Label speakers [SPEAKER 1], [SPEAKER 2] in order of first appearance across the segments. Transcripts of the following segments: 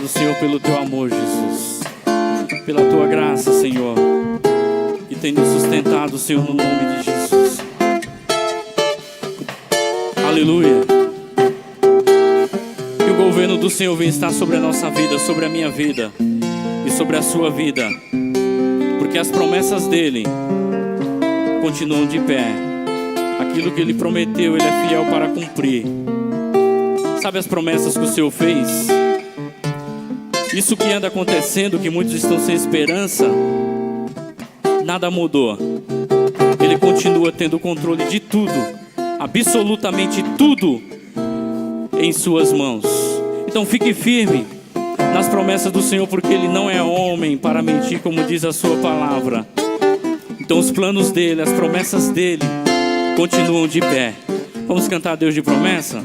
[SPEAKER 1] Senhor, pelo Teu amor, Jesus. Pela Tua graça, Senhor, que tem nos sustentado, Senhor, no nome de Jesus. Aleluia. Que o governo do Senhor venha estar sobre a nossa vida, sobre a minha vida e sobre a sua vida, porque as promessas dEle continuam de pé. Aquilo que Ele prometeu, Ele é fiel para cumprir. Sabe as promessas que o Senhor fez? Isso que anda acontecendo, que muitos estão sem esperança, nada mudou. Ele continua tendo o controle de tudo, absolutamente tudo, em suas mãos. Então fique firme nas promessas do Senhor, porque Ele não é homem para mentir, como diz a sua palavra. Então os planos dEle, as promessas dEle continuam de pé. Vamos cantar Deus de promessa?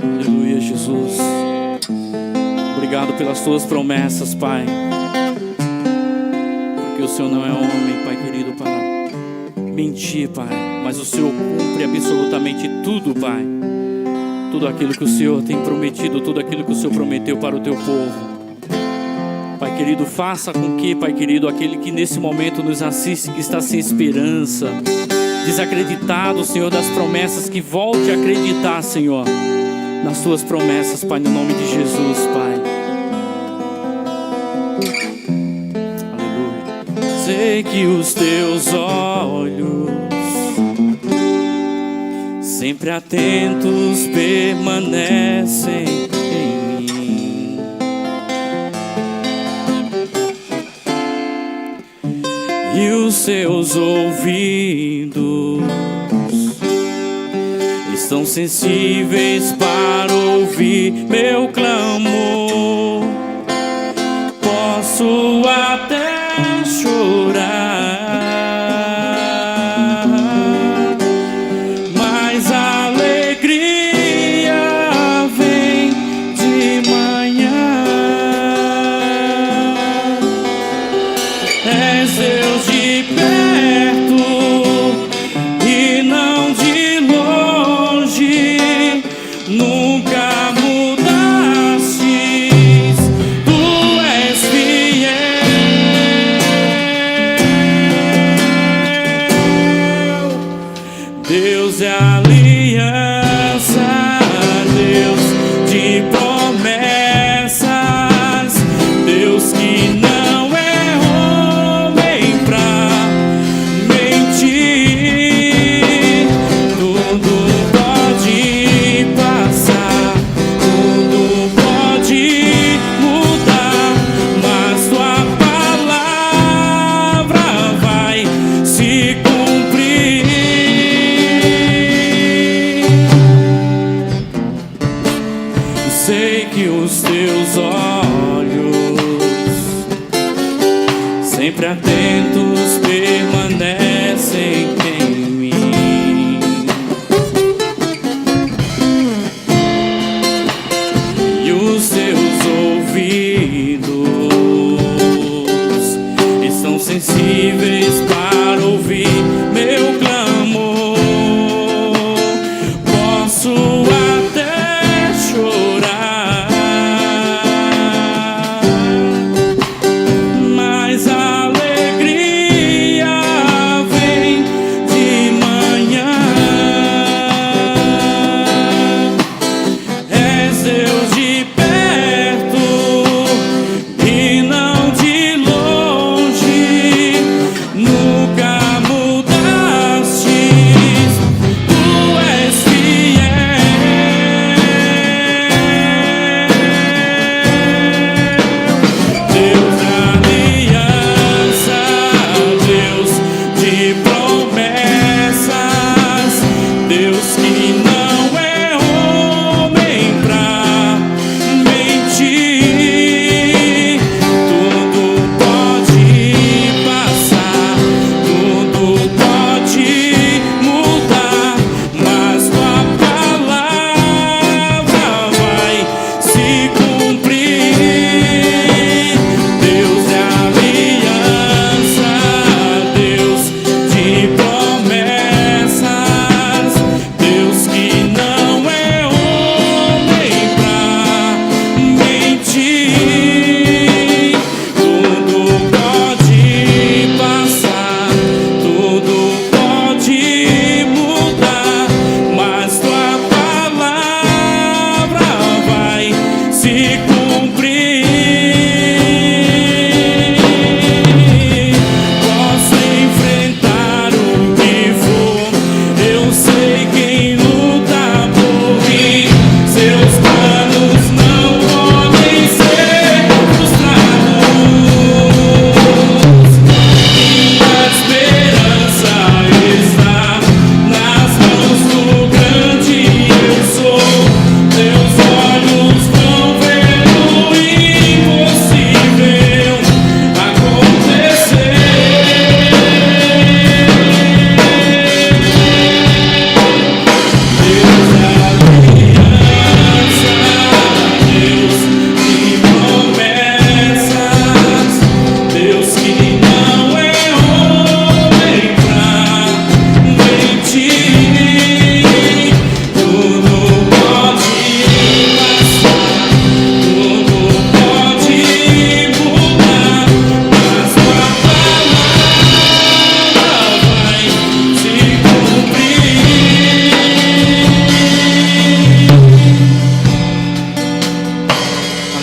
[SPEAKER 1] Aleluia, Jesus. Obrigado pelas Tuas promessas, Pai. O Senhor não é homem, Pai querido, para mentir, Pai, mas o Senhor cumpre absolutamente tudo, Pai. Tudo aquilo que o Senhor tem prometido, tudo aquilo que o Senhor prometeu para o Teu povo. Pai querido, faça com que, Pai querido, aquele que nesse momento nos assiste, que está sem esperança, desacreditado, Senhor, das promessas, que volte a acreditar, Senhor, nas Tuas promessas, Pai, no nome de Jesus, Pai. Sei que os Teus olhos, sempre atentos, permanecem em mim. E os Seus ouvidos estão sensíveis para ouvir meu clamor. Posso até chorar, mas a alegria vem de manhã. És Deus de perto e não de longe, nunca mudastes, Tu és fiel. Deus é aliança, Deus de promessas, Deus que não é homem pra mentir. Tudo pode passar, tudo pode mudar, mas Tua palavra vai se cumprir. Sei que os Teus olhos, sempre atentos, permanecem em mim. E os Teus ouvidos estão sensíveis para ouvir meu clamor. Posso até chorar, mas a alegria vem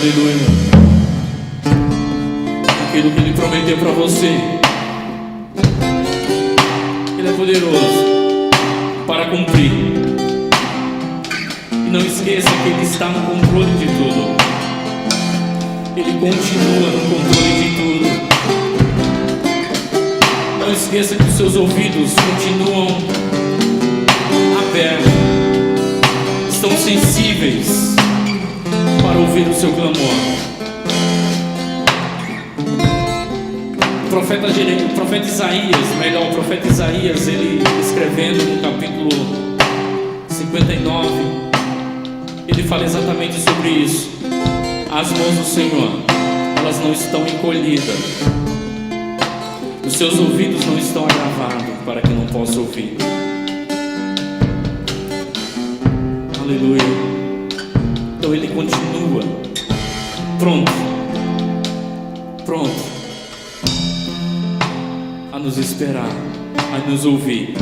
[SPEAKER 1] Aleluia. Aquilo que Ele prometeu para você, Ele é poderoso para cumprir. E não esqueça que Ele está no controle de tudo. Ele continua no controle de tudo. Não esqueça que os seus ouvidos continuam abertos, estão sensíveis para ouvir o seu clamor. O profeta Isaías, ele escrevendo no capítulo 59, ele fala exatamente sobre isso. As mãos do Senhor, elas não estão encolhidas, os seus ouvidos não estão agravados para que não possa ouvir. Aleluia. Então Ele continua pronto a nos esperar, a nos ouvir.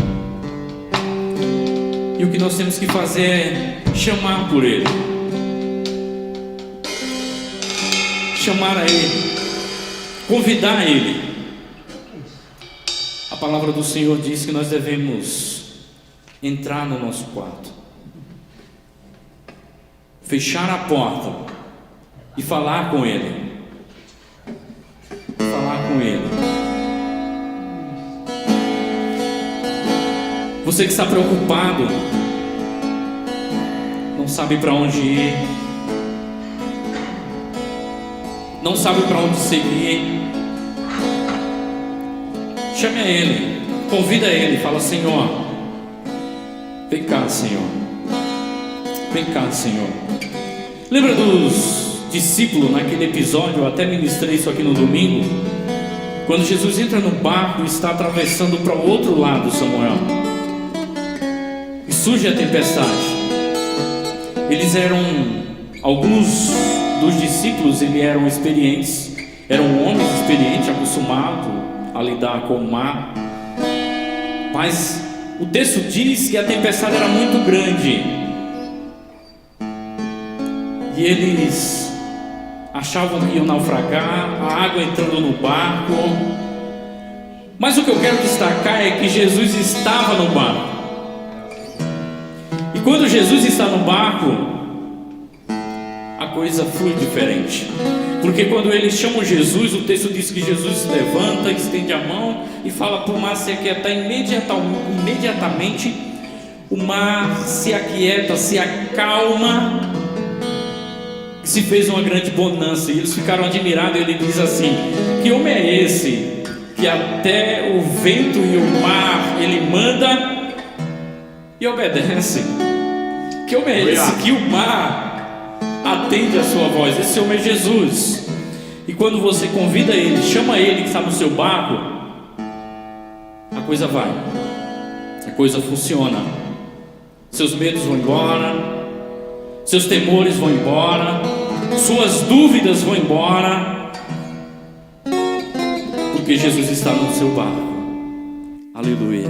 [SPEAKER 1] E o que nós temos que fazer é chamar por Ele, chamar a Ele, convidar Ele. A palavra do Senhor diz que nós devemos entrar no nosso quarto, fechar a porta e falar com Ele. Falar com Ele. Você que está preocupado, não sabe para onde ir, não sabe para onde seguir, chame a Ele, convida Ele, fala: Senhor, vem cá, Senhor, vem cá, Senhor. Lembra dos discípulos naquele episódio? Eu até ministrei isso aqui no domingo, quando Jesus entra no barco e está atravessando para o outro lado, Samuel, e surge a tempestade. Eles eram, alguns dos discípulos, eles eram experientes, eram homens experientes, acostumados a lidar com o mar, mas o texto diz que a tempestade era muito grande e eles achavam que iam naufragar, a água entrando no barco. Mas o que eu quero destacar é que Jesus estava no barco. E quando Jesus está no barco, a coisa flui diferente. Porque quando eles chamam Jesus, o texto diz que Jesus se levanta, estende a mão e fala para o mar se aquietar. Imediatamente o mar se aquieta, se acalma, se fez uma grande bonança. E eles ficaram admirados. Ele diz assim: que homem é esse que até o vento e o mar Ele manda e obedece? Que homem é esse que o mar atende a sua voz? Esse homem é Jesus. E quando você convida Ele, chama Ele que está no seu barco, a coisa vai, a coisa funciona. Seus medos vão embora, seus temores vão embora, suas dúvidas vão embora, porque Jesus está no seu barco. Aleluia.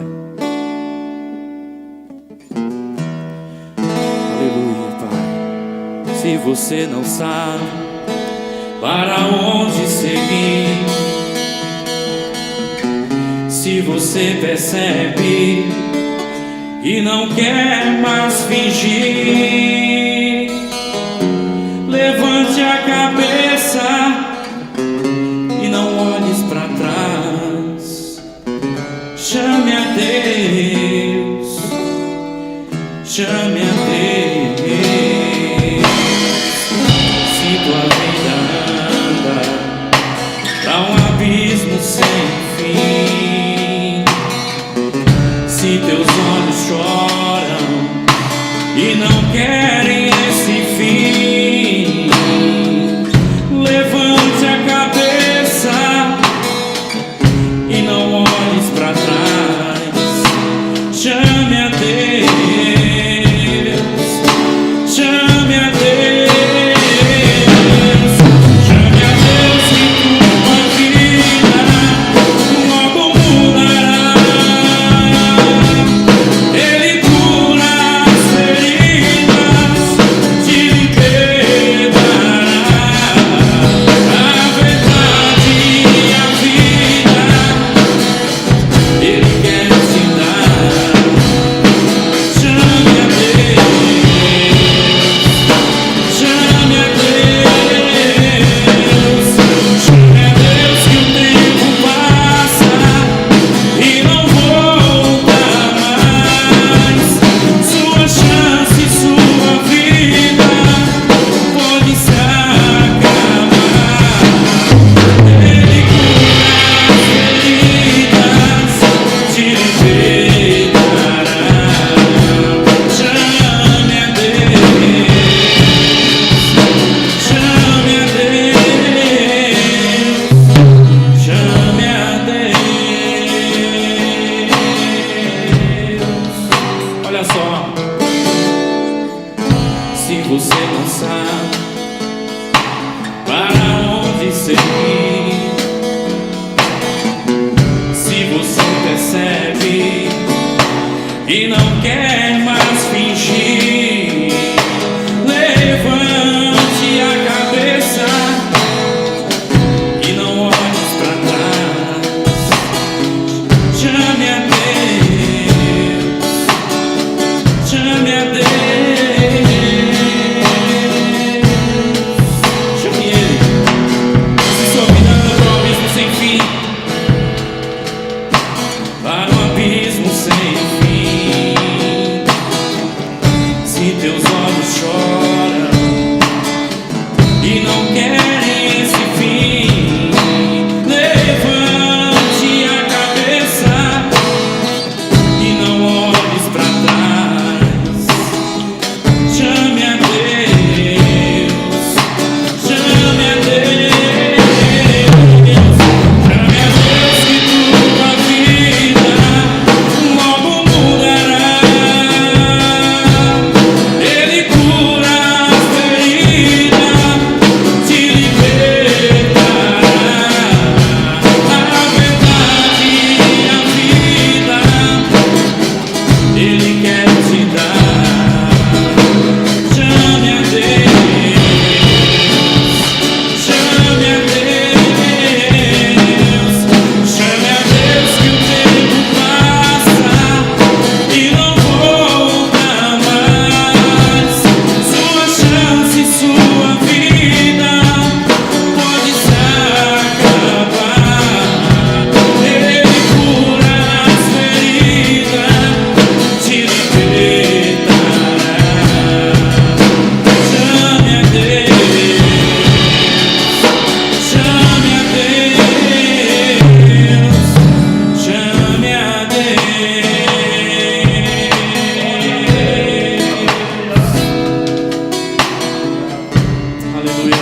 [SPEAKER 1] Aleluia, Pai. Se você não sabe para onde seguir, se você percebe e não quer mais fingir, levante a cabeça e não olhes para trás. Chame a Deus, chame a Deus. Se tua vida anda pra um abismo sem fim, se teus olhos choram e não querem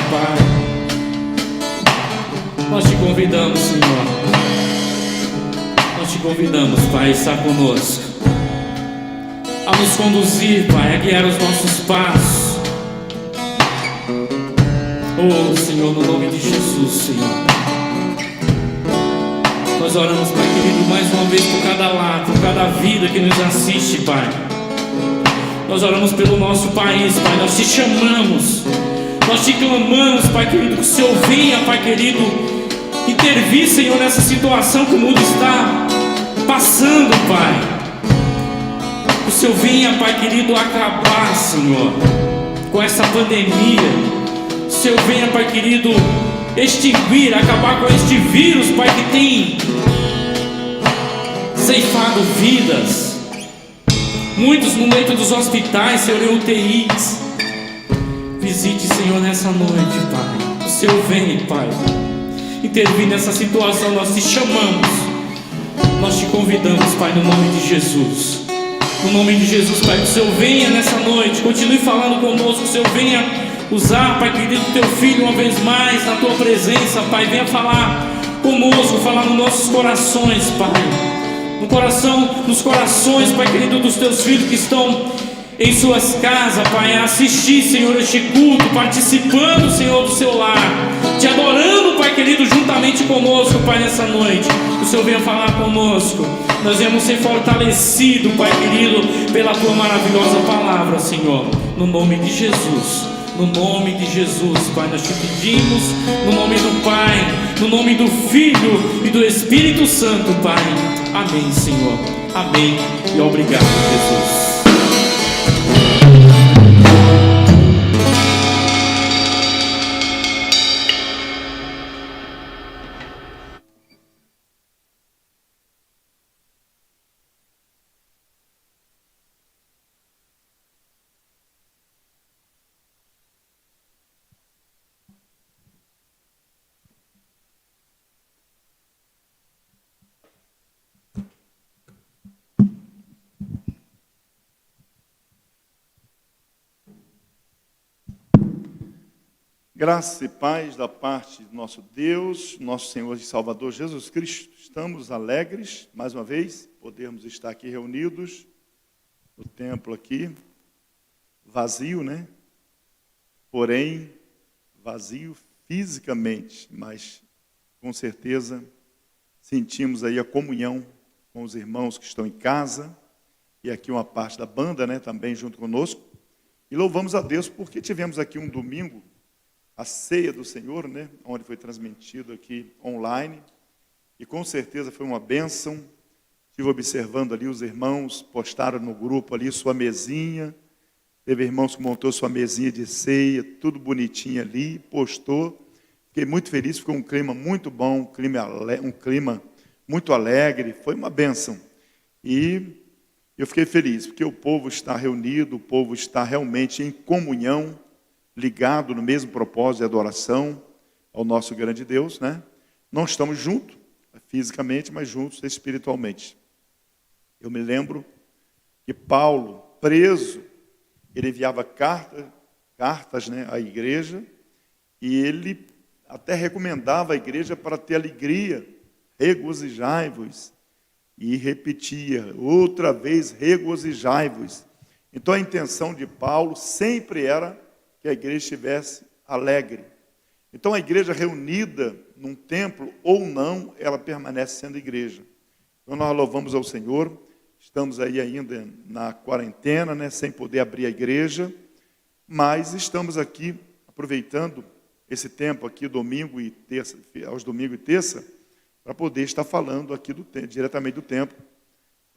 [SPEAKER 1] Pai. Nós te convidamos, Senhor. Nós te convidamos, Pai, a estar conosco, a nos conduzir, Pai, a guiar os nossos passos. Oh, Senhor, no nome de Jesus, Senhor. Nós oramos, Pai querido, mais uma vez por cada lar, por cada vida que nos assiste, Pai. Nós oramos pelo nosso país, Pai. Nós te chamamos, nós te clamamos, Pai querido, que o Senhor venha, Pai querido, intervir, Senhor, nessa situação que o mundo está passando, Pai. Que o Senhor venha, Pai querido, acabar, Senhor, com essa pandemia. O Senhor venha, Pai querido, extinguir, acabar com este vírus, Pai, que tem ceifado vidas. Muitos no leito dos hospitais, Senhor, em UTIs. Visite, Senhor, nessa noite, Pai. O Senhor vem, Pai, intervir nessa situação. Nós te chamamos, nós te convidamos, Pai, no nome de Jesus. No nome de Jesus, Pai, que o Senhor venha nessa noite, continue falando conosco. Que o Senhor venha usar, Pai querido, teu filho uma vez mais na tua presença, Pai. Venha falar conosco, falar nos nossos corações, Pai. Nos corações, Pai querido, dos teus filhos que estão em suas casas, Pai, a assistir, Senhor, este culto, participando, Senhor, do seu lar, te adorando, Pai querido, juntamente conosco, Pai, nessa noite. O Senhor venha falar conosco. Nós viemos ser fortalecidos, Pai querido, pela tua maravilhosa palavra, Senhor, no nome de Jesus. No nome de Jesus, Pai, nós te pedimos, no nome do Pai, no nome do Filho e do Espírito Santo, Pai. Amém, Senhor. Amém. E obrigado, Jesus.
[SPEAKER 2] Graça e paz da parte do nosso Deus, nosso Senhor e Salvador Jesus Cristo. Estamos alegres, mais uma vez, podermos estar aqui reunidos no templo aqui, vazio, né? Porém, vazio fisicamente, mas com certeza sentimos aí a comunhão com os irmãos que estão em casa e aqui uma parte da banda, né, também junto conosco. E louvamos a Deus porque tivemos aqui um domingo, a ceia do Senhor, né, onde foi transmitido aqui online, e com certeza foi uma bênção. Estive observando ali, os irmãos postaram no grupo ali sua mesinha, teve irmãos que montou sua mesinha de ceia, tudo bonitinho ali, postou. Fiquei muito feliz, ficou um clima muito bom, um clima muito alegre, foi uma bênção. E eu fiquei feliz, porque o povo está reunido, o povo está realmente em comunhão, ligado no mesmo propósito de adoração ao nosso grande Deus, né? Não estamos juntos fisicamente, mas juntos espiritualmente. Eu me lembro que Paulo, preso, ele enviava cartas, né, à igreja, e ele até recomendava à igreja para ter alegria, regozijai-vos, e repetia, outra vez, regozijai-vos. Então a intenção de Paulo sempre era que a igreja estivesse alegre. Então a igreja reunida num templo ou não, ela permanece sendo igreja. Então nós louvamos ao Senhor, estamos aí ainda na quarentena, né, sem poder abrir a igreja, mas estamos aqui aproveitando esse tempo aqui, domingo e terça, aos domingos e terça, para poder estar falando aqui diretamente do templo,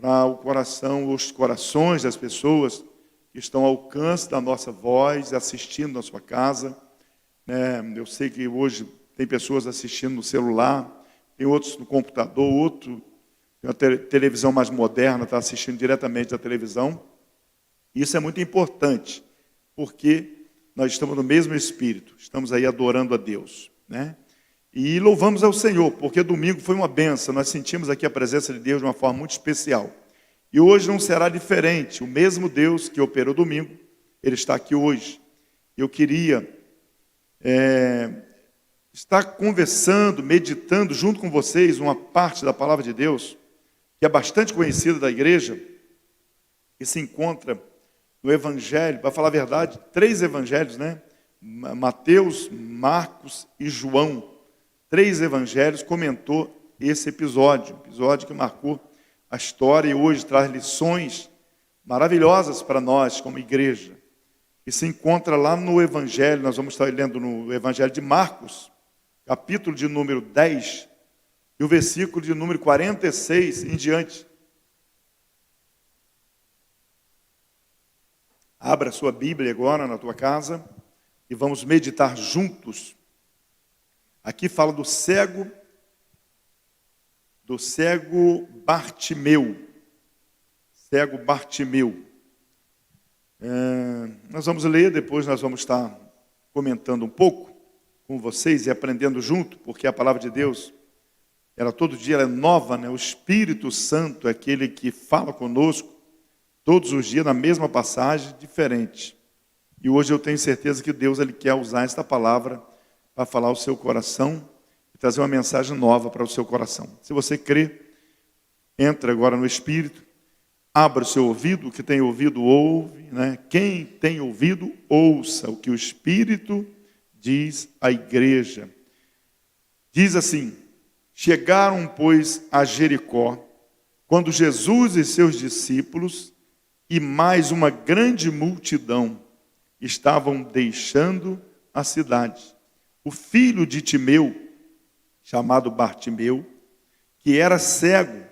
[SPEAKER 2] para o coração, os corações das pessoas que estão ao alcance da nossa voz, assistindo na sua casa. Eu sei que hoje tem pessoas assistindo no celular, tem outros no computador, outro tem uma televisão mais moderna, está assistindo diretamente da televisão. Isso é muito importante, porque nós estamos no mesmo espírito, estamos aí adorando a Deus, né? E louvamos ao Senhor, porque domingo foi uma bênção, nós sentimos aqui a presença de Deus de uma forma muito especial. E hoje não será diferente. O mesmo Deus que operou domingo, Ele está aqui hoje. Eu queria estar conversando, meditando junto com vocês uma parte da palavra de Deus, que é bastante conhecida da igreja, que se encontra no Evangelho, para falar a verdade, 3 evangelhos, né? Mateus, Marcos e João. 3 evangelhos comentou esse episódio que marcou a história e hoje traz lições maravilhosas para nós como igreja. E se encontra lá no Evangelho, nós vamos estar lendo no Evangelho de Marcos, capítulo de número 10, e o versículo de número 46 em diante. Abra sua Bíblia agora na tua casa e vamos meditar juntos. Aqui fala do cego Bartimeu. Cego Bartimeu. Nós vamos ler, depois nós vamos estar comentando um pouco com vocês e aprendendo junto, porque a palavra de Deus, todo dia ela é nova, né? O Espírito Santo é aquele que fala conosco todos os dias na mesma passagem, diferente. E hoje eu tenho certeza que Deus ele quer usar esta palavra para falar ao seu coração e trazer uma mensagem nova para o seu coração. Se você crê, entra agora no Espírito, abra o seu ouvido, o que tem ouvido ouve, né? Quem tem ouvido, ouça o que o Espírito diz à igreja. Diz assim: chegaram, pois, a Jericó, quando Jesus e seus discípulos e mais uma grande multidão estavam deixando a cidade. O filho de Timeu, chamado Bartimeu, que era cego,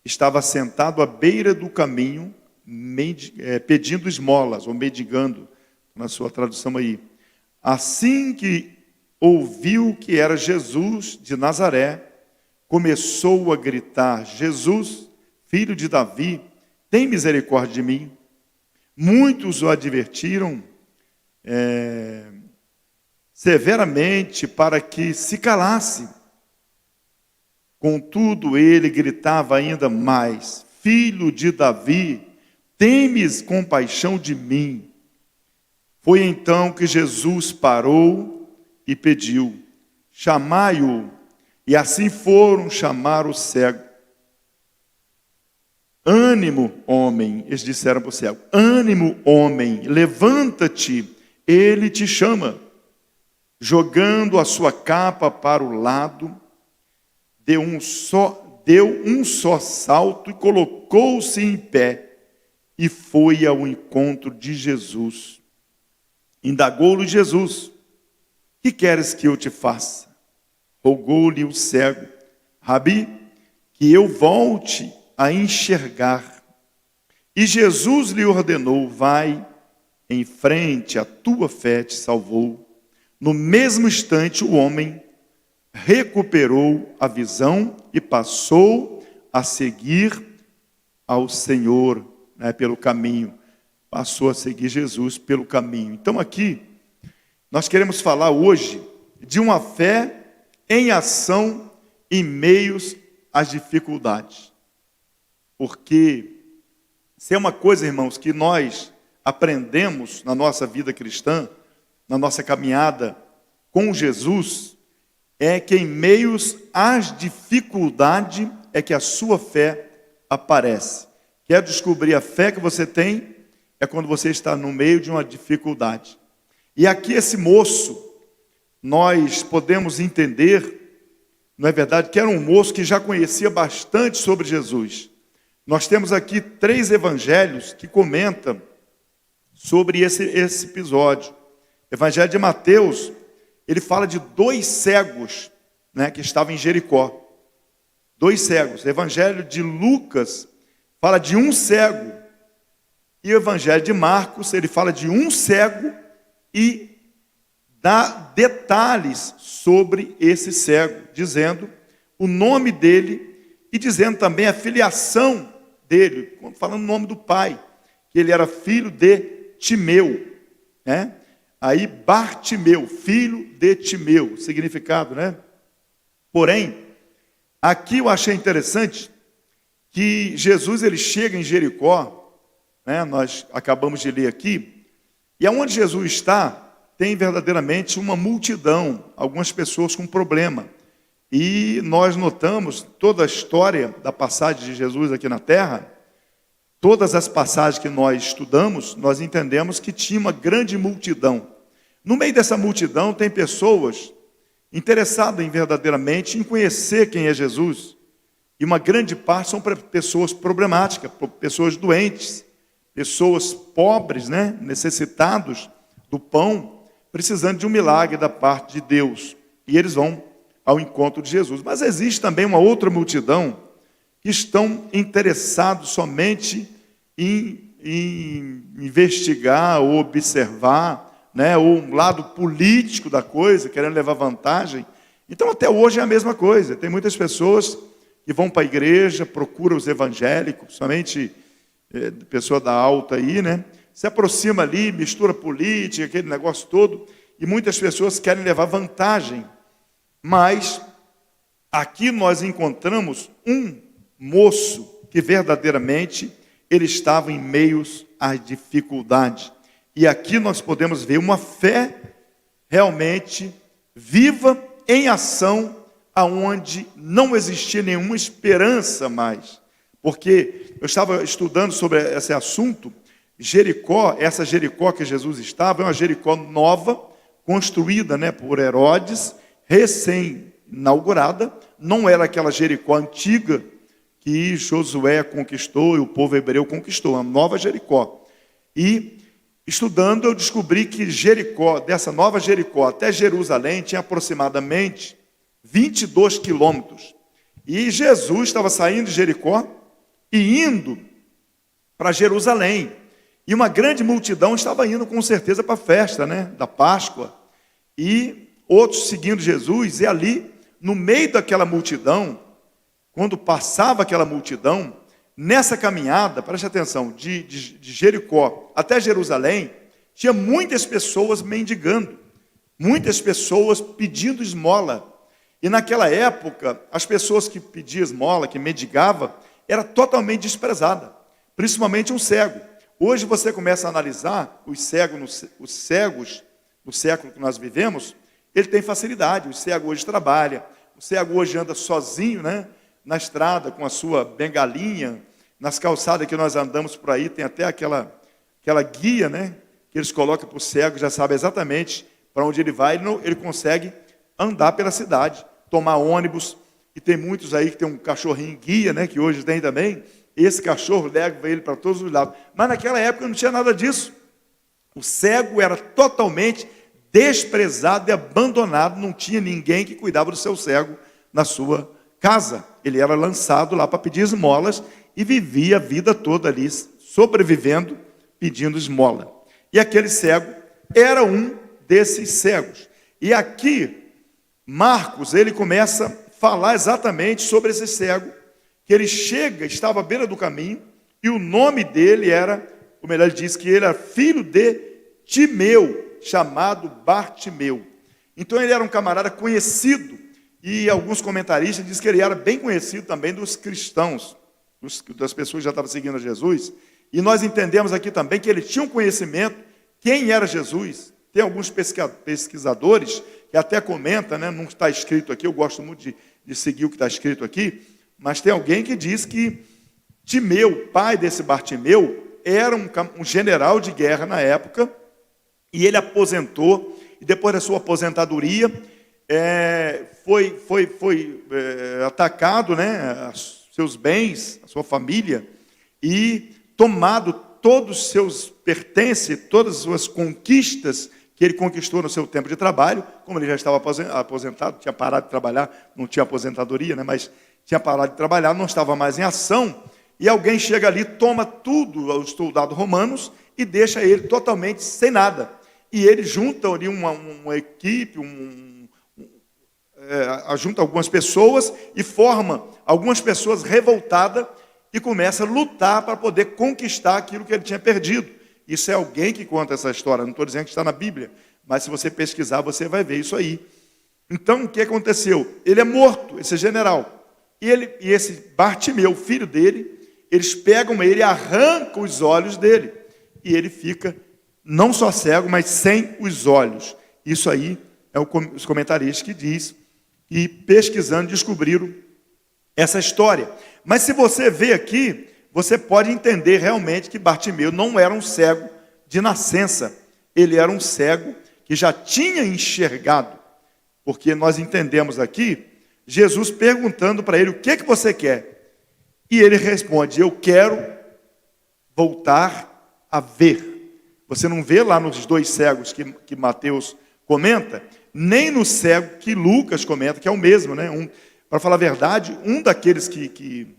[SPEAKER 2] estava sentado à beira do caminho, pedindo esmolas, ou mendigando, na sua tradução aí. Assim que ouviu que era Jesus de Nazaré, começou a gritar: Jesus, filho de Davi, tem misericórdia de mim. Muitos o advertiram severamente para que se calasse. Contudo, ele gritava ainda mais: Filho de Davi, temes compaixão de mim. Foi então que Jesus parou e pediu: chamai-o. E assim foram chamar o cego. Ânimo, homem, eles disseram para o cego: ânimo, homem, levanta-te, ele te chama. Jogando a sua capa para o lado, deu um só salto e colocou-se em pé e foi ao encontro de Jesus. Indagou-lhe Jesus: que queres que eu te faça? Rogou-lhe o cego: Rabi, que eu volte a enxergar. E Jesus lhe ordenou: vai em frente, a tua fé te salvou. No mesmo instante, o homem recuperou a visão e passou a seguir ao Senhor, né, pelo caminho. Passou a seguir Jesus pelo caminho. Então aqui, nós queremos falar hoje de uma fé em ação em meios às dificuldades. Porque se é uma coisa, irmãos, que nós aprendemos na nossa vida cristã, na nossa caminhada com Jesus, é que em meios às dificuldades é que a sua fé aparece. Quer descobrir a fé que você tem? É quando você está no meio de uma dificuldade. E aqui esse moço, nós podemos entender, não é verdade, que era um moço que já conhecia bastante sobre Jesus. Nós temos aqui 3 evangelhos que comentam sobre esse episódio. Evangelho de Mateus, ele fala de 2 cegos, né, que estavam em Jericó. 2 cegos. O Evangelho de Lucas fala de um cego. E o Evangelho de Marcos, ele fala de um cego e dá detalhes sobre esse cego, dizendo o nome dele e dizendo também a filiação dele, falando o nome do pai, que ele era filho de Timeu, né? Aí Bartimeu, filho de Timeu, significado, né? Porém, aqui eu achei interessante que Jesus ele chega em Jericó, né? Nós acabamos de ler aqui, e aonde Jesus está, tem verdadeiramente uma multidão, algumas pessoas com problema. E nós notamos toda a história da passagem de Jesus aqui na terra, todas as passagens que nós estudamos, nós entendemos que tinha uma grande multidão. No meio dessa multidão tem pessoas interessadas verdadeiramente em conhecer quem é Jesus. E uma grande parte são pessoas problemáticas, pessoas doentes, pessoas pobres, né, necessitados do pão, precisando de um milagre da parte de Deus. E eles vão ao encontro de Jesus. Mas existe também uma outra multidão que estão interessados somente em investigar ou observar, né, ou um lado político da coisa, querendo levar vantagem. Então até hoje é a mesma coisa. Tem muitas pessoas que vão para a igreja, procuram os evangélicos, somente pessoa da alta aí, né? Se aproxima ali, mistura política, aquele negócio todo, e muitas pessoas querem levar vantagem. Mas aqui nós encontramos um moço que verdadeiramente ele estava em meio à dificuldade. E aqui nós podemos ver uma fé realmente viva em ação, aonde não existia nenhuma esperança mais. Porque eu estava estudando sobre esse assunto, Jericó, essa Jericó que Jesus estava, é uma Jericó nova, construída, né, por Herodes, recém-inaugurada, não era aquela Jericó antiga que Josué conquistou e o povo hebreu conquistou, uma nova Jericó. E estudando eu descobri que Jericó, dessa nova Jericó até Jerusalém, tinha aproximadamente 22 quilômetros. E Jesus estava saindo de Jericó e indo para Jerusalém. E uma grande multidão estava indo com certeza para a festa, né, da Páscoa. E outros seguindo Jesus, e ali, no meio daquela multidão, quando passava aquela multidão, nessa caminhada, preste atenção, de Jericó até Jerusalém, tinha muitas pessoas mendigando, muitas pessoas pedindo esmola. E naquela época, as pessoas que pediam esmola, que mendigavam, era totalmente desprezada, principalmente um cego. Hoje você começa a analisar os cegos no século que nós vivemos, ele tem facilidade. O cego hoje trabalha, o cego hoje anda sozinho, né, na estrada com a sua bengalinha, nas calçadas que nós andamos por aí, tem até aquela guia, né, que eles colocam para o cego, já sabe exatamente para onde ele vai, ele consegue andar pela cidade, tomar ônibus, e tem muitos aí que tem um cachorrinho guia, né, que hoje tem também, esse cachorro leva ele para todos os lados. Mas naquela época não tinha nada disso. O cego era totalmente desprezado e abandonado, não tinha ninguém que cuidava do seu cego na sua casa. Ele era lançado lá para pedir esmolas e vivia a vida toda ali, sobrevivendo, pedindo esmola. E aquele cego era um desses cegos. E aqui, Marcos, ele começa a falar exatamente sobre esse cego, que ele chega, estava à beira do caminho, e o nome dele era, ou melhor, ele diz que ele era filho de Timeu, chamado Bartimeu. Então ele era um camarada conhecido, e alguns comentaristas dizem que ele era bem conhecido também dos cristãos, das pessoas que já estavam seguindo a Jesus. E nós entendemos aqui também que ele tinha um conhecimento, quem era Jesus. Tem alguns pesquisadores que até comentam, né, não está escrito aqui, eu gosto muito de seguir o que está escrito aqui, mas tem alguém que diz que Timeu, pai desse Bartimeu, era um general de guerra na época, e ele aposentou, e depois da sua aposentadoria, foi atacado, né, seus bens, a sua família, e tomado todos os seus pertences, todas as suas conquistas que ele conquistou no seu tempo de trabalho, como ele já estava aposentado, tinha parado de trabalhar, não tinha aposentadoria, né, mas tinha parado de trabalhar, não estava mais em ação, e alguém chega ali, toma tudo aos soldados romanos e deixa ele totalmente sem nada. E ele junta ali uma equipe, junta algumas pessoas e forma algumas pessoas revoltadas e começa a lutar para poder conquistar aquilo que ele tinha perdido. Isso é alguém que conta essa história, não estou dizendo que está na Bíblia, mas se você pesquisar, você vai ver isso aí. Então, o que aconteceu? Ele é morto, esse general. E esse Bartimeu, filho dele, eles pegam ele e arrancam os olhos dele. E ele fica não só cego, mas sem os olhos. Isso aí é os comentaristas que diz, e pesquisando descobriram essa história. Mas se você vê aqui, você pode entender realmente que Bartimeu não era um cego de nascença. Ele era um cego que já tinha enxergado. Porque nós entendemos aqui, Jesus perguntando para ele, o que você quer? E ele responde, eu quero voltar a ver. Você não vê lá nos 2 cegos que Mateus comenta, nem no cego que Lucas comenta, que é o mesmo, né? Para falar a verdade, um daqueles que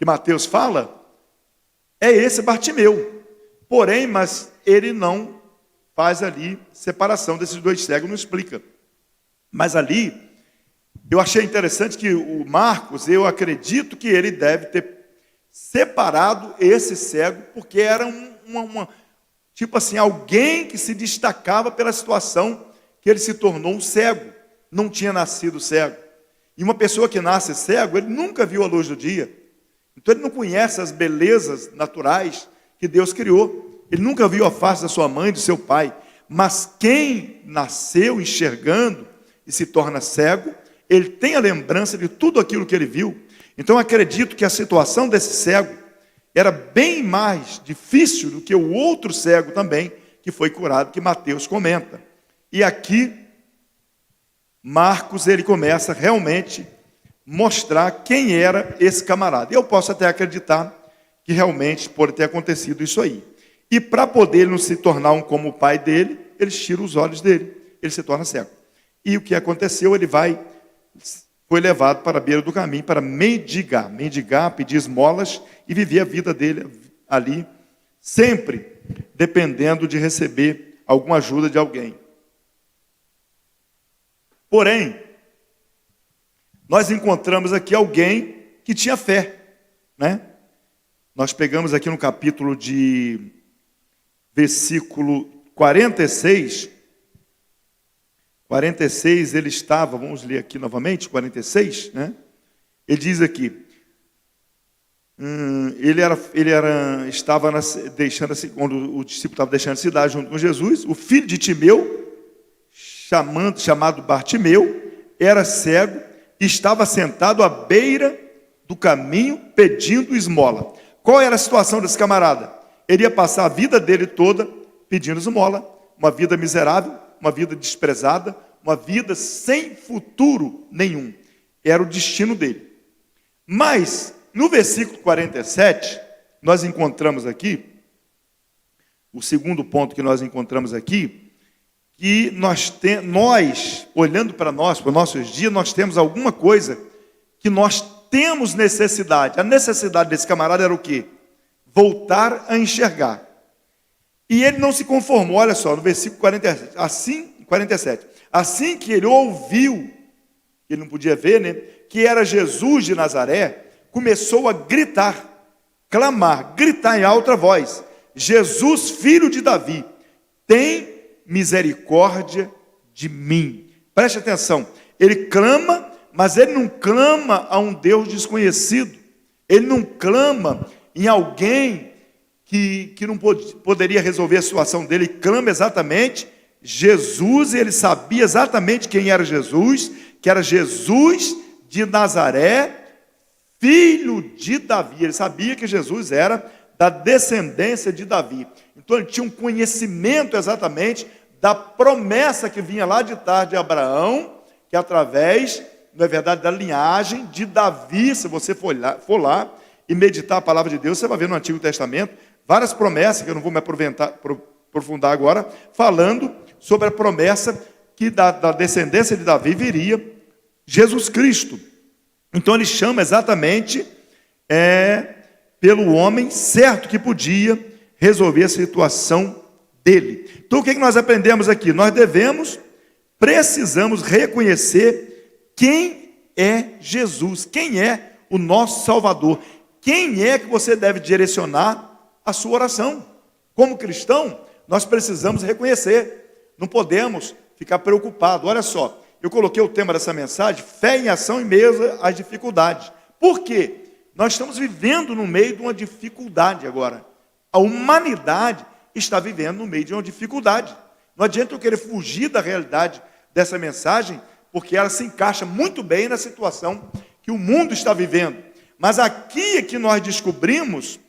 [SPEAKER 2] Mateus fala, é esse Bartimeu. Porém, mas ele não faz ali separação desses 2 cegos, não explica. Mas ali, eu achei interessante que o Marcos, eu acredito que ele deve ter separado esse cego, porque era tipo assim, alguém que se destacava pela situação que ele se tornou um cego, não tinha nascido cego. E uma pessoa que nasce cego, ele nunca viu a luz do dia. Então ele não conhece as belezas naturais que Deus criou. Ele nunca viu a face da sua mãe, do seu pai. Mas quem nasceu enxergando e se torna cego, ele tem a lembrança de tudo aquilo que ele viu. Então acredito que a situação desse cego era bem mais difícil do que o outro cego também, que foi curado, que Mateus comenta. E aqui, Marcos, ele começa realmente mostrar quem era esse camarada. Eu posso até acreditar que realmente pode ter acontecido isso aí. E para poder ele não se tornar um como o pai dele, eles tiram os olhos dele, ele se torna cego. E o que aconteceu? Ele foi levado para a beira do caminho para mendigar, pedir esmolas e viver a vida dele ali, sempre dependendo de receber alguma ajuda de alguém. Porém, nós encontramos aqui alguém que tinha fé, né? Nós pegamos aqui no capítulo de versículo 46, ele estava, vamos ler aqui novamente, 46, né? Ele diz aqui, quando o discípulo estava deixando a cidade junto com Jesus, o filho de Timeu, chamado Bartimeu, era cego e estava sentado à beira do caminho pedindo esmola. Qual era a situação desse camarada? Ele ia passar a vida dele toda pedindo esmola, uma vida miserável, uma vida desprezada, uma vida sem futuro nenhum. Era o destino dele. Mas, no versículo 47, nós encontramos aqui, o segundo ponto que nós encontramos aqui, que nós, olhando para nós, para os nossos dias, nós temos alguma coisa que nós temos necessidade. A necessidade desse camarada era o quê? Voltar a enxergar. E ele não se conformou, olha só, no versículo 47. Assim que ele ouviu, ele não podia ver, né? Que era Jesus de Nazaré, começou a gritar, clamar, gritar em alta voz: Jesus, filho de Davi, tem misericórdia de mim. Preste atenção, ele clama, mas ele não clama a um Deus desconhecido, ele não clama em alguém que não poderia resolver a situação dele, ele clama exatamente Jesus, e ele sabia exatamente quem era Jesus, que era Jesus de Nazaré, filho de Davi. Ele sabia que Jesus era da descendência de Davi. Então ele tinha um conhecimento exatamente da promessa que vinha lá de trás de Abraão, que através, não é verdade, da linhagem de Davi. Se você for lá e meditar a palavra de Deus, você vai ver no Antigo Testamento várias promessas, que eu não vou me aprofundar agora, falando sobre a promessa que da descendência de Davi viria Jesus Cristo. Então ele chama exatamente pelo homem certo que podia resolver a situação dele. Então o que nós aprendemos aqui? Nós precisamos reconhecer quem é Jesus, quem é o nosso Salvador, quem é que você deve direcionar a sua oração. Como cristão, nós precisamos reconhecer, não podemos ficar preocupados. Olha só, eu coloquei o tema dessa mensagem: fé em ação em meio às dificuldades. Por quê? Nós estamos vivendo no meio de uma dificuldade agora. A humanidade está vivendo no meio de uma dificuldade. Não adianta eu querer fugir da realidade dessa mensagem, porque ela se encaixa muito bem na situação que o mundo está vivendo. Mas aqui é que nós descobrimos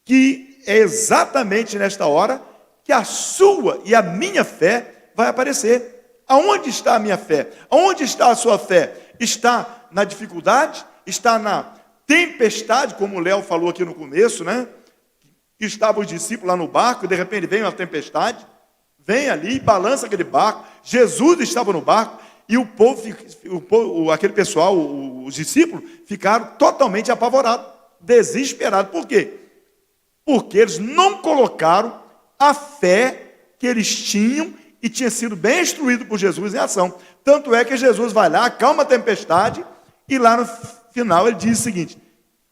[SPEAKER 2] que é exatamente nesta hora que a sua e a minha fé vai aparecer. Aonde está a minha fé? Aonde está a sua fé? Está na dificuldade? Está na tempestade, como o Léo falou aqui no começo, né? Que estavam os discípulos lá no barco, e de repente vem uma tempestade, vem ali, balança aquele barco. Jesus estava no barco, e o povo, aquele pessoal, os discípulos, ficaram totalmente apavorados, desesperados. Por quê? Porque eles não colocaram a fé que eles tinham e tinha sido bem instruído por Jesus em ação. Tanto é que Jesus vai lá, acalma a tempestade, e lá no final ele diz o seguinte: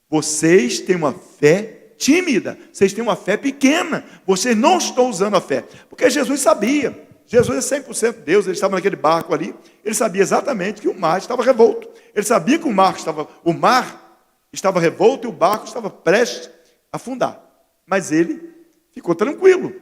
[SPEAKER 2] vocês têm uma fé tímida, vocês têm uma fé pequena, vocês não estão usando a fé. Porque Jesus sabia, Jesus é 100% Deus, ele estava naquele barco ali, ele sabia exatamente que o mar estava revolto, ele sabia que o mar estava revolto e o barco estava prestes a afundar, mas ele ficou tranquilo.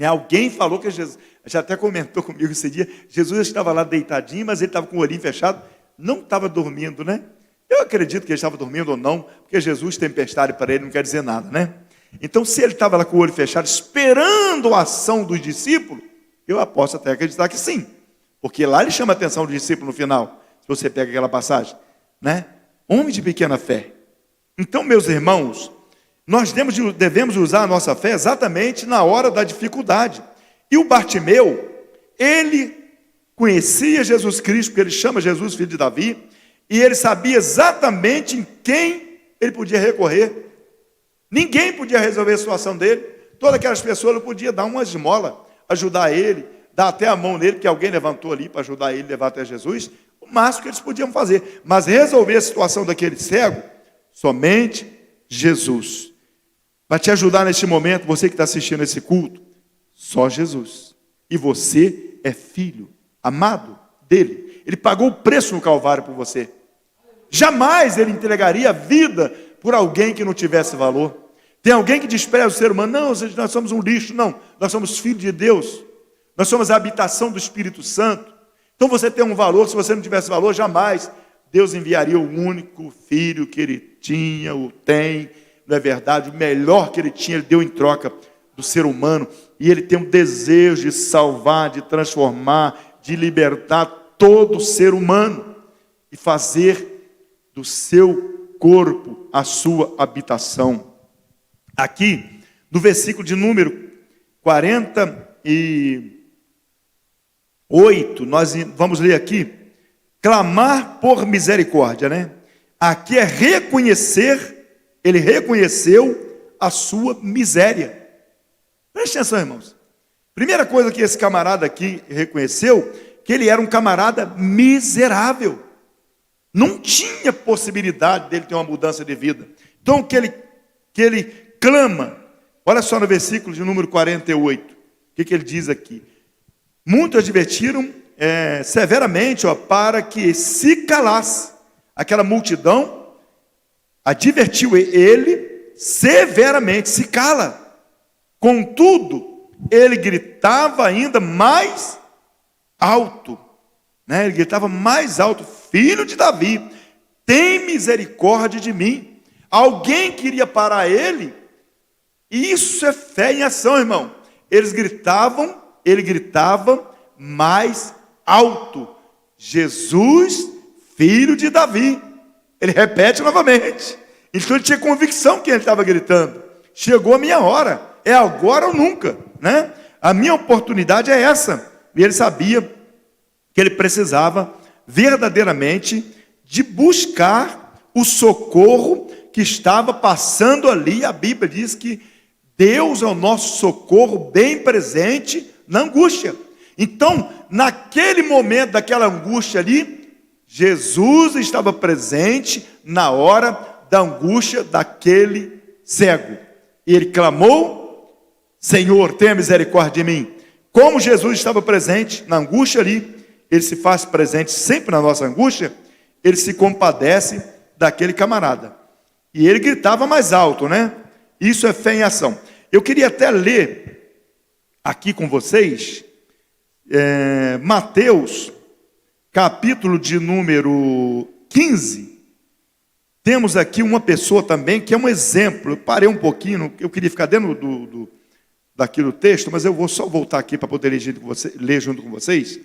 [SPEAKER 2] Alguém falou que Jesus, já até comentou comigo esse dia, Jesus estava lá deitadinho, mas ele estava com o olhinho fechado, não estava dormindo, né? Eu acredito que ele estava dormindo ou não, porque Jesus, tempestade para ele não quer dizer nada, né? Então, se ele estava lá com o olho fechado, esperando a ação dos discípulos, eu posso até acreditar que sim, porque lá ele chama a atenção do discípulo no final, se você pega aquela passagem, né? Homem de pequena fé. Então, meus irmãos, nós devemos usar a nossa fé exatamente na hora da dificuldade. E o Bartimeu, ele conhecia Jesus Cristo, porque ele chama Jesus filho de Davi, e ele sabia exatamente em quem ele podia recorrer. Ninguém podia resolver a situação dele. Todas aquelas pessoas ele podia dar uma esmola, ajudar ele, dar até a mão nele, que alguém levantou ali para ajudar ele a levar até Jesus. O máximo que eles podiam fazer. Mas resolver a situação daquele cego, somente Jesus. Para te ajudar neste momento, você que está assistindo esse culto, só Jesus. E você é filho amado dele. Ele pagou o preço no Calvário por você. Jamais ele entregaria a vida por alguém que não tivesse valor. Tem alguém que despreza o ser humano. Não, nós somos um lixo. Não, nós somos filhos de Deus. Nós somos a habitação do Espírito Santo. Então você tem um valor. Se você não tivesse valor, jamais Deus enviaria o único filho que ele tinha, ou tem. Não é verdade? O melhor que ele tinha, ele deu em troca do ser humano. E ele tem um desejo de salvar, de transformar, de libertar todo ser humano e fazer do seu corpo a sua habitação. Aqui, no versículo de número 48, nós vamos ler aqui, clamar por misericórdia, né? Aqui é reconhecer, ele reconheceu a sua miséria. Preste atenção, irmãos. Primeira coisa que esse camarada aqui reconheceu, que ele era um camarada miserável. Não tinha possibilidade dele ter uma mudança de vida. Então, o que ele clama, olha só no versículo de número 48, o que ele diz aqui? Muitos advertiram severamente, para que se calasse. Aquela multidão advertiu ele severamente, se cala. Contudo, ele gritava ainda mais alto, né? Ele gritava mais alto: filho de Davi, tem misericórdia de mim. Alguém queria parar ele. Isso é fé em ação, irmão. Ele gritava mais alto: Jesus, filho de Davi. Ele repete novamente. Então ele tinha convicção que ele estava gritando. Chegou a minha hora, é agora ou nunca, né? A minha oportunidade é essa. E ele sabia que ele precisava verdadeiramente de buscar o socorro que estava passando ali. A Bíblia diz que Deus é o nosso socorro bem presente na angústia. Então, naquele momento daquela angústia ali, Jesus estava presente na hora da angústia daquele cego. E ele clamou: Senhor, tenha misericórdia de mim. Como Jesus estava presente na angústia ali, ele se faz presente sempre na nossa angústia. Ele se compadece daquele camarada. E ele gritava mais alto, né? Isso é fé em ação. Eu queria até ler aqui com vocês, Mateus, capítulo de número 15, temos aqui uma pessoa também que é um exemplo. Eu parei um pouquinho, eu queria ficar dentro daquilo texto, mas eu vou só voltar aqui para poder ler junto com vocês.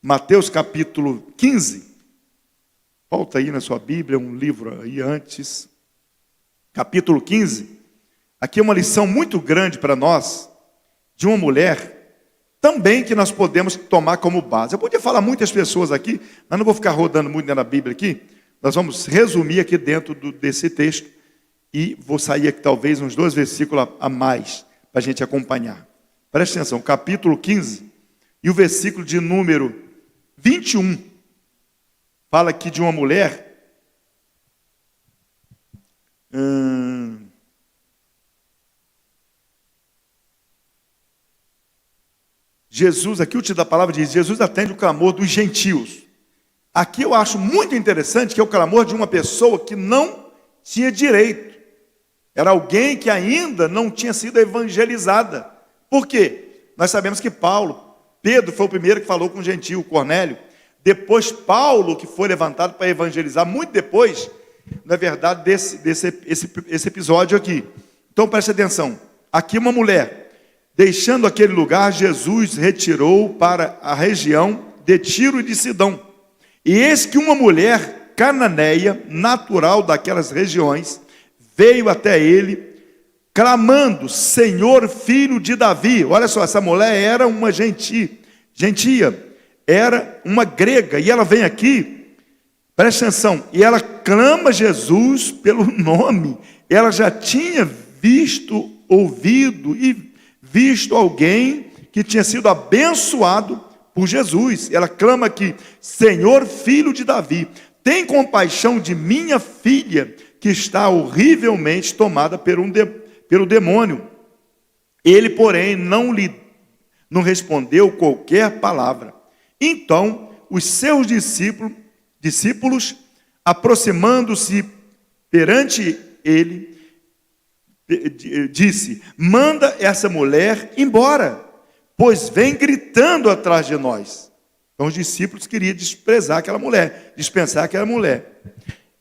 [SPEAKER 2] Mateus capítulo 15, volta aí na sua Bíblia, um livro aí antes, capítulo 15, aqui é uma lição muito grande para nós, de uma mulher, também que nós podemos tomar como base. Eu podia falar muitas pessoas aqui, mas não vou ficar rodando muito dentro da Bíblia aqui. Nós vamos resumir aqui dentro desse texto, e vou sair aqui talvez uns 2 versículos a mais, para a gente acompanhar. Preste atenção, capítulo 15, e o versículo de número 21, fala aqui de uma mulher, Jesus, aqui o título da palavra diz, Jesus atende o clamor dos gentios. Aqui eu acho muito interessante que é o clamor de uma pessoa que não tinha direito. Era alguém que ainda não tinha sido evangelizada. Por quê? Nós sabemos que Pedro foi o primeiro que falou com o gentio, Cornélio. Depois Paulo, que foi levantado para evangelizar, muito depois, na verdade, esse episódio aqui. Então preste atenção. Aqui uma mulher, deixando aquele lugar, Jesus retirou para a região de Tiro e de Sidão. E eis que uma mulher cananeia, natural daquelas regiões, veio até ele, clamando, Senhor, filho de Davi. Olha só, essa mulher era uma gentia, era uma grega, e ela vem aqui, presta atenção, e ela clama Jesus pelo nome. Ela já tinha ouvido e visto alguém que tinha sido abençoado por Jesus. Ela clama aqui, Senhor, filho de Davi, tem compaixão de minha filha, que está horrivelmente tomada pelo demônio. Ele, porém, não respondeu qualquer palavra. Então, os seus discípulos, aproximando-se perante ele, disse, manda essa mulher embora, pois vem gritando atrás de nós. Então os discípulos queriam dispensar aquela mulher.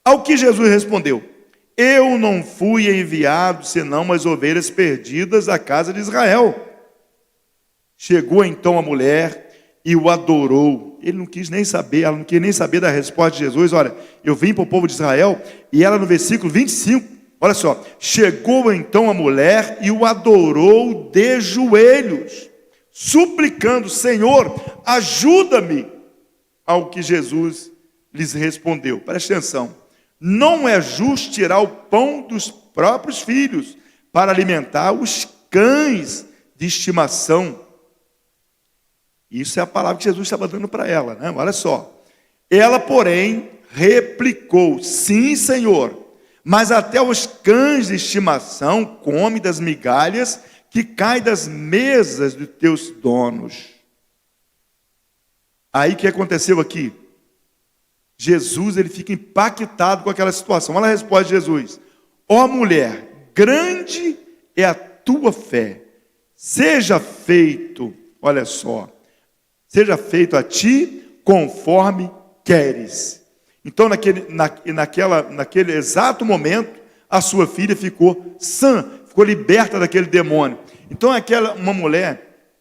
[SPEAKER 2] Ao que Jesus respondeu, eu não fui enviado senão as ovelhas perdidas da casa de Israel. Chegou então a mulher e o adorou. Ele não quis nem saber, ela não quis nem saber da resposta de Jesus. Olha, eu vim para o povo de Israel, e ela no versículo 25, olha só, chegou então a mulher e o adorou de joelhos, suplicando, Senhor, ajuda-me. Ao que Jesus lhes respondeu, preste atenção, não é justo tirar o pão dos próprios filhos para alimentar os cães de estimação. Isso é a palavra que Jesus estava dando para ela, né? Olha só, ela porém replicou, sim, Senhor, mas até os cães de estimação comem das migalhas que caem das mesas dos teus donos. Aí o que aconteceu aqui? Jesus, ele fica impactado com aquela situação. Olha a resposta de Jesus. Ó mulher, grande é a tua fé. Seja feito, olha só, seja feito a ti conforme queres. Então, naquele exato momento, a sua filha ficou sã, ficou liberta daquele demônio. Então, uma mulher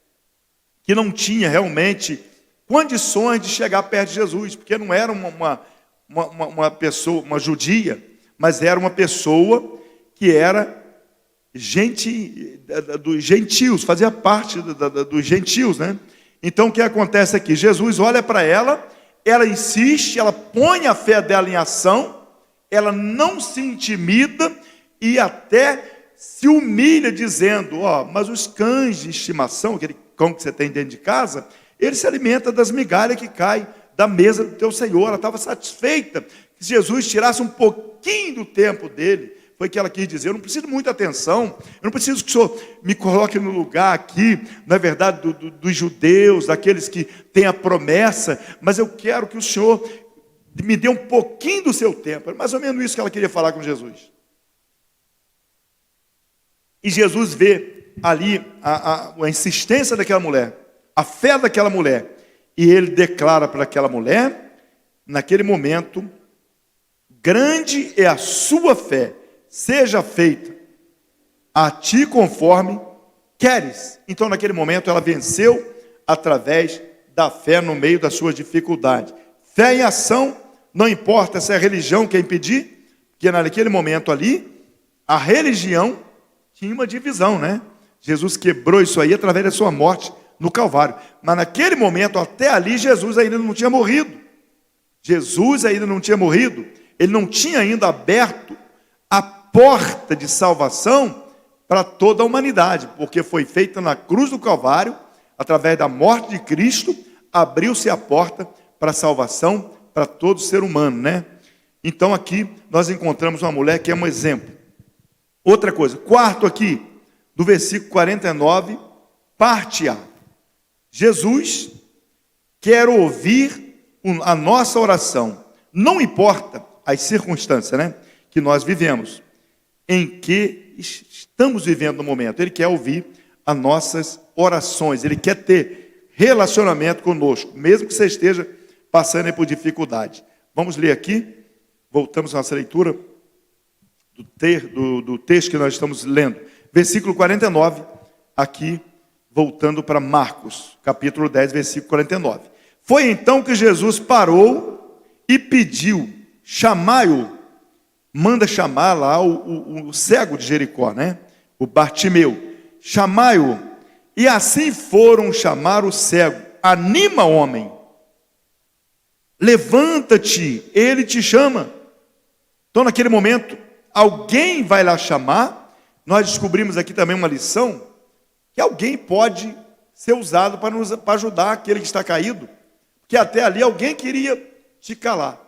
[SPEAKER 2] que não tinha realmente condições de chegar perto de Jesus, porque não era uma pessoa, uma judia, mas era uma pessoa que era dos gentios, fazia parte dos gentios, né? Então o que acontece aqui? Jesus olha para ela, ela insiste, ela põe a fé dela em ação, ela não se intimida e até se humilha dizendo, mas os cães de estimação, aquele cão que você tem dentro de casa, ele se alimenta das migalhas que caem da mesa do teu Senhor. Ela estava satisfeita que Jesus tirasse um pouquinho do tempo dele. Foi o que ela quis dizer, eu não preciso de muita atenção, eu não preciso que o Senhor me coloque no lugar aqui, na verdade, dos judeus, daqueles que têm a promessa, mas eu quero que o Senhor me dê um pouquinho do seu tempo. Era mais ou menos isso que ela queria falar com Jesus. E Jesus vê ali a insistência daquela mulher, a fé daquela mulher, e ele declara para aquela mulher, naquele momento: grande é a sua fé, seja feita a ti conforme queres. Então, naquele momento, ela venceu através da fé no meio das suas dificuldades. Fé em ação, não importa se é a religião que quer impedir, porque naquele momento ali, a religião tinha uma divisão, né? Jesus quebrou isso aí através da sua morte no Calvário. Mas naquele momento, até ali, Jesus ainda não tinha morrido. Jesus ainda não tinha morrido. Ele não tinha ainda aberto a porta de salvação para toda a humanidade, porque foi feita na cruz do Calvário, através da morte de Cristo, abriu-se a porta para a salvação para todo ser humano, né? Então aqui nós encontramos uma mulher que é um exemplo. Outra coisa, quarto aqui, do versículo 49, parte A. Jesus quer ouvir a nossa oração, não importa as circunstâncias, né, que nós vivemos, em que estamos vivendo no momento. Ele quer ouvir as nossas orações, ele quer ter relacionamento conosco, mesmo que você esteja passando por dificuldade. Vamos ler aqui, voltamos à nossa leitura do texto que nós estamos lendo, versículo 49, aqui, voltando para Marcos, capítulo 10, versículo 49. Foi então que Jesus parou e pediu: chamai-o. Manda chamar lá o cego de Jericó, né? O Bartimeu. Chamai-o. E assim foram chamar o cego. Anima, homem. Levanta-te, ele te chama. Então, naquele momento, alguém vai lá chamar. Nós descobrimos aqui também uma lição, que alguém pode ser usado para ajudar aquele que está caído. Porque até ali alguém queria te calar.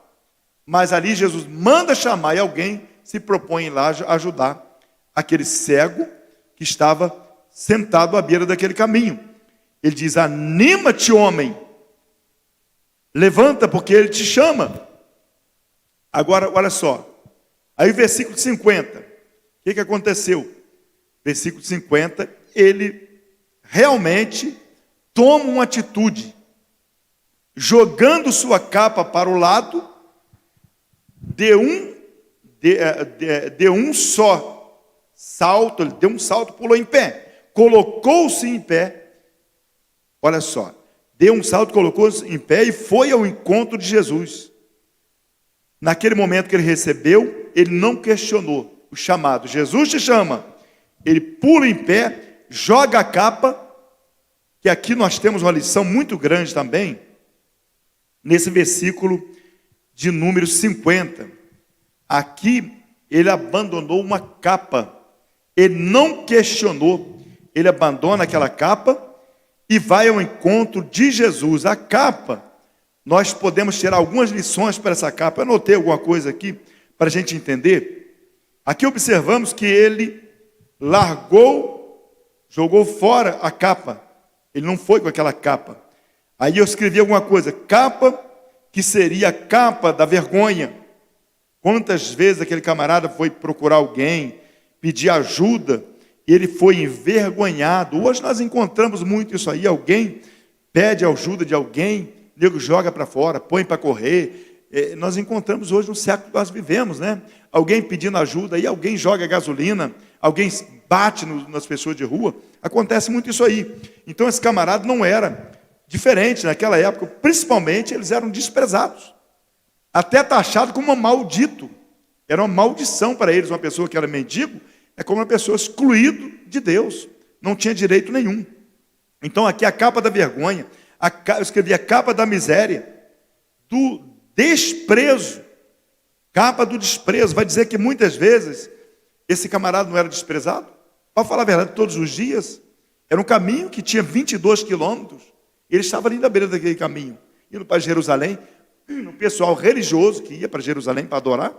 [SPEAKER 2] Mas ali Jesus manda chamar e alguém se propõe lá ajudar aquele cego que estava sentado à beira daquele caminho. Ele diz: anima-te, homem. Levanta, porque ele te chama. Agora, olha só. Aí o versículo 50. O que aconteceu? Versículo 50, ele realmente toma uma atitude. Jogando sua capa para o lado, de um só salto, ele deu um salto, pulou em pé, colocou-se em pé, olha só, deu um salto, colocou-se em pé e foi ao encontro de Jesus. Naquele momento que ele recebeu, ele não questionou o chamado. Jesus te chama, ele pula em pé, joga a capa, que aqui nós temos uma lição muito grande também, nesse versículo de número 50, aqui ele abandonou uma capa, ele não questionou, ele abandona aquela capa e vai ao encontro de Jesus. A capa, nós podemos tirar algumas lições para essa capa. Eu anotei alguma coisa aqui para a gente entender. Aqui observamos que ele jogou fora a capa, ele não foi com aquela capa. Aí eu escrevi alguma coisa, capa que seria a capa da vergonha. Quantas vezes aquele camarada foi procurar alguém, pedir ajuda, e ele foi envergonhado. Hoje nós encontramos muito isso aí, alguém pede ajuda de alguém, o nego joga para fora, põe para correr. Nós encontramos hoje no século que nós vivemos, né? Alguém pedindo ajuda, e alguém joga gasolina, alguém bate nas pessoas de rua. Acontece muito isso aí. Então esse camarada não era diferente naquela época, principalmente eles eram desprezados, até taxado como um maldito. Era uma maldição para eles. Uma pessoa que era mendigo é como uma pessoa excluída de Deus, não tinha direito nenhum. Então aqui a capa da vergonha, eu escrevi a capa da miséria, do desprezo, capa do desprezo. Vai dizer que muitas vezes esse camarada não era desprezado? Para falar a verdade, todos os dias era um caminho que tinha 22 quilômetros. Ele estava ali na beira daquele caminho, indo para Jerusalém. O pessoal religioso que ia para Jerusalém para adorar,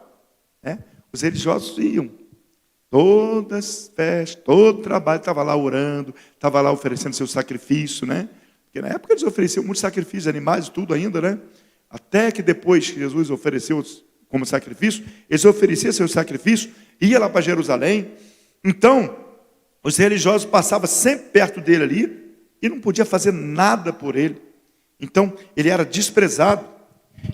[SPEAKER 2] né? Os religiosos iam. Todas as festas, todo trabalho, estava lá orando, estava lá oferecendo seu sacrifício, né? Porque na época eles ofereciam muitos sacrifícios, animais e tudo ainda, né? Até que depois que Jesus ofereceu como sacrifício, eles ofereciam seu sacrifício, ia lá para Jerusalém. Então, Os religiosos passavam sempre perto dele ali e não podia fazer nada por ele. Então, ele era desprezado.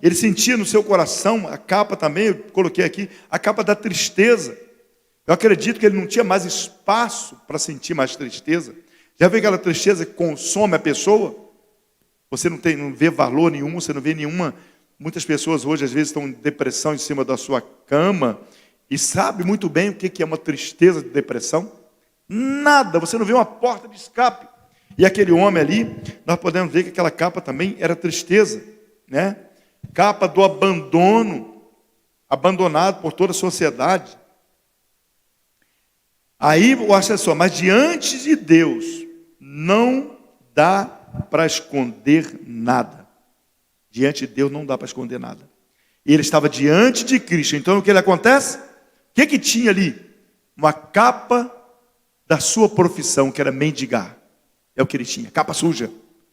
[SPEAKER 2] Ele sentia no seu coração a capa também, eu coloquei aqui, a capa da tristeza. Eu acredito que ele não tinha mais espaço para sentir mais tristeza. Já viu aquela tristeza que consome a pessoa? Você não vê valor nenhum, você não vê nenhuma. Muitas pessoas hoje, às vezes, estão em depressão em cima da sua cama e sabe muito bem o que é uma tristeza de depressão. Nada, você não vê uma porta de escape. E aquele homem ali, nós podemos ver que aquela capa também era tristeza, né? Capa do abandono, abandonado por toda a sociedade. Aí, olha só, mas diante de Deus não dá para esconder nada. Diante de Deus não dá para esconder nada. Ele estava diante de Cristo. Então o que ele acontece? O que tinha ali? Uma capa da sua profissão, que era mendigar. É o que ele tinha. Capa suja,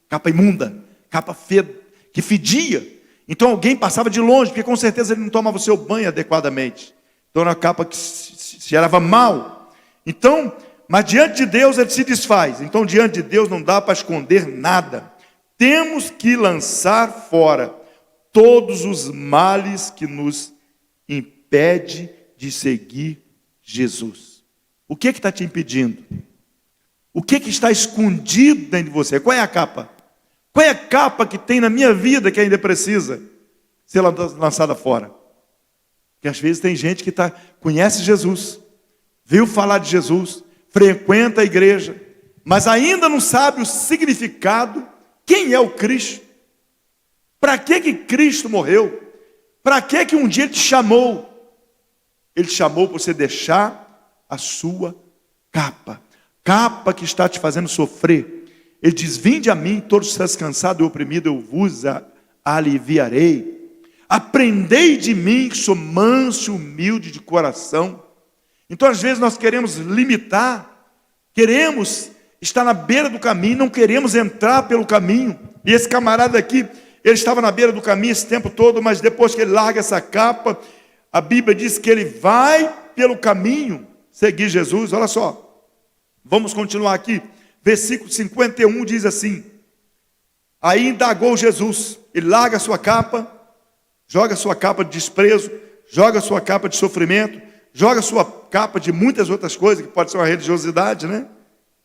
[SPEAKER 2] capa imunda, capa feia, que fedia. Então alguém passava de longe, porque com certeza ele não tomava o seu banho adequadamente. Então era uma capa que se cheirava mal. Então, mas diante de Deus ele se desfaz. Então diante de Deus não dá para esconder nada. Temos que lançar fora todos os males que nos impede de seguir Jesus. O que está te impedindo? O que está escondido dentro de você? Qual é a capa? Qual é a capa que tem na minha vida que ainda precisa ser lançada fora? Porque às vezes tem gente que conhece Jesus, viu falar de Jesus, frequenta a igreja, mas ainda não sabe o significado, quem é o Cristo. Para que Cristo morreu? Para que um dia Ele te chamou? Ele te chamou para você deixar a sua capa. Capa que está te fazendo sofrer. Ele diz, vinde a mim, todos estás cansados e oprimidos, eu vos aliviarei. Aprendei de mim, que sou manso e humilde de coração. Então às vezes nós queremos limitar, queremos estar na beira do caminho, não queremos entrar pelo caminho. E esse camarada aqui, ele estava na beira do caminho esse tempo todo, mas depois que ele larga essa capa, a Bíblia diz que ele vai pelo caminho seguir Jesus. Olha só, vamos continuar aqui. Versículo 51 diz assim: aí indagou Jesus, ele larga a sua capa, joga a sua capa de desprezo, joga a sua capa de sofrimento, joga a sua capa de muitas outras coisas, que pode ser uma religiosidade, né?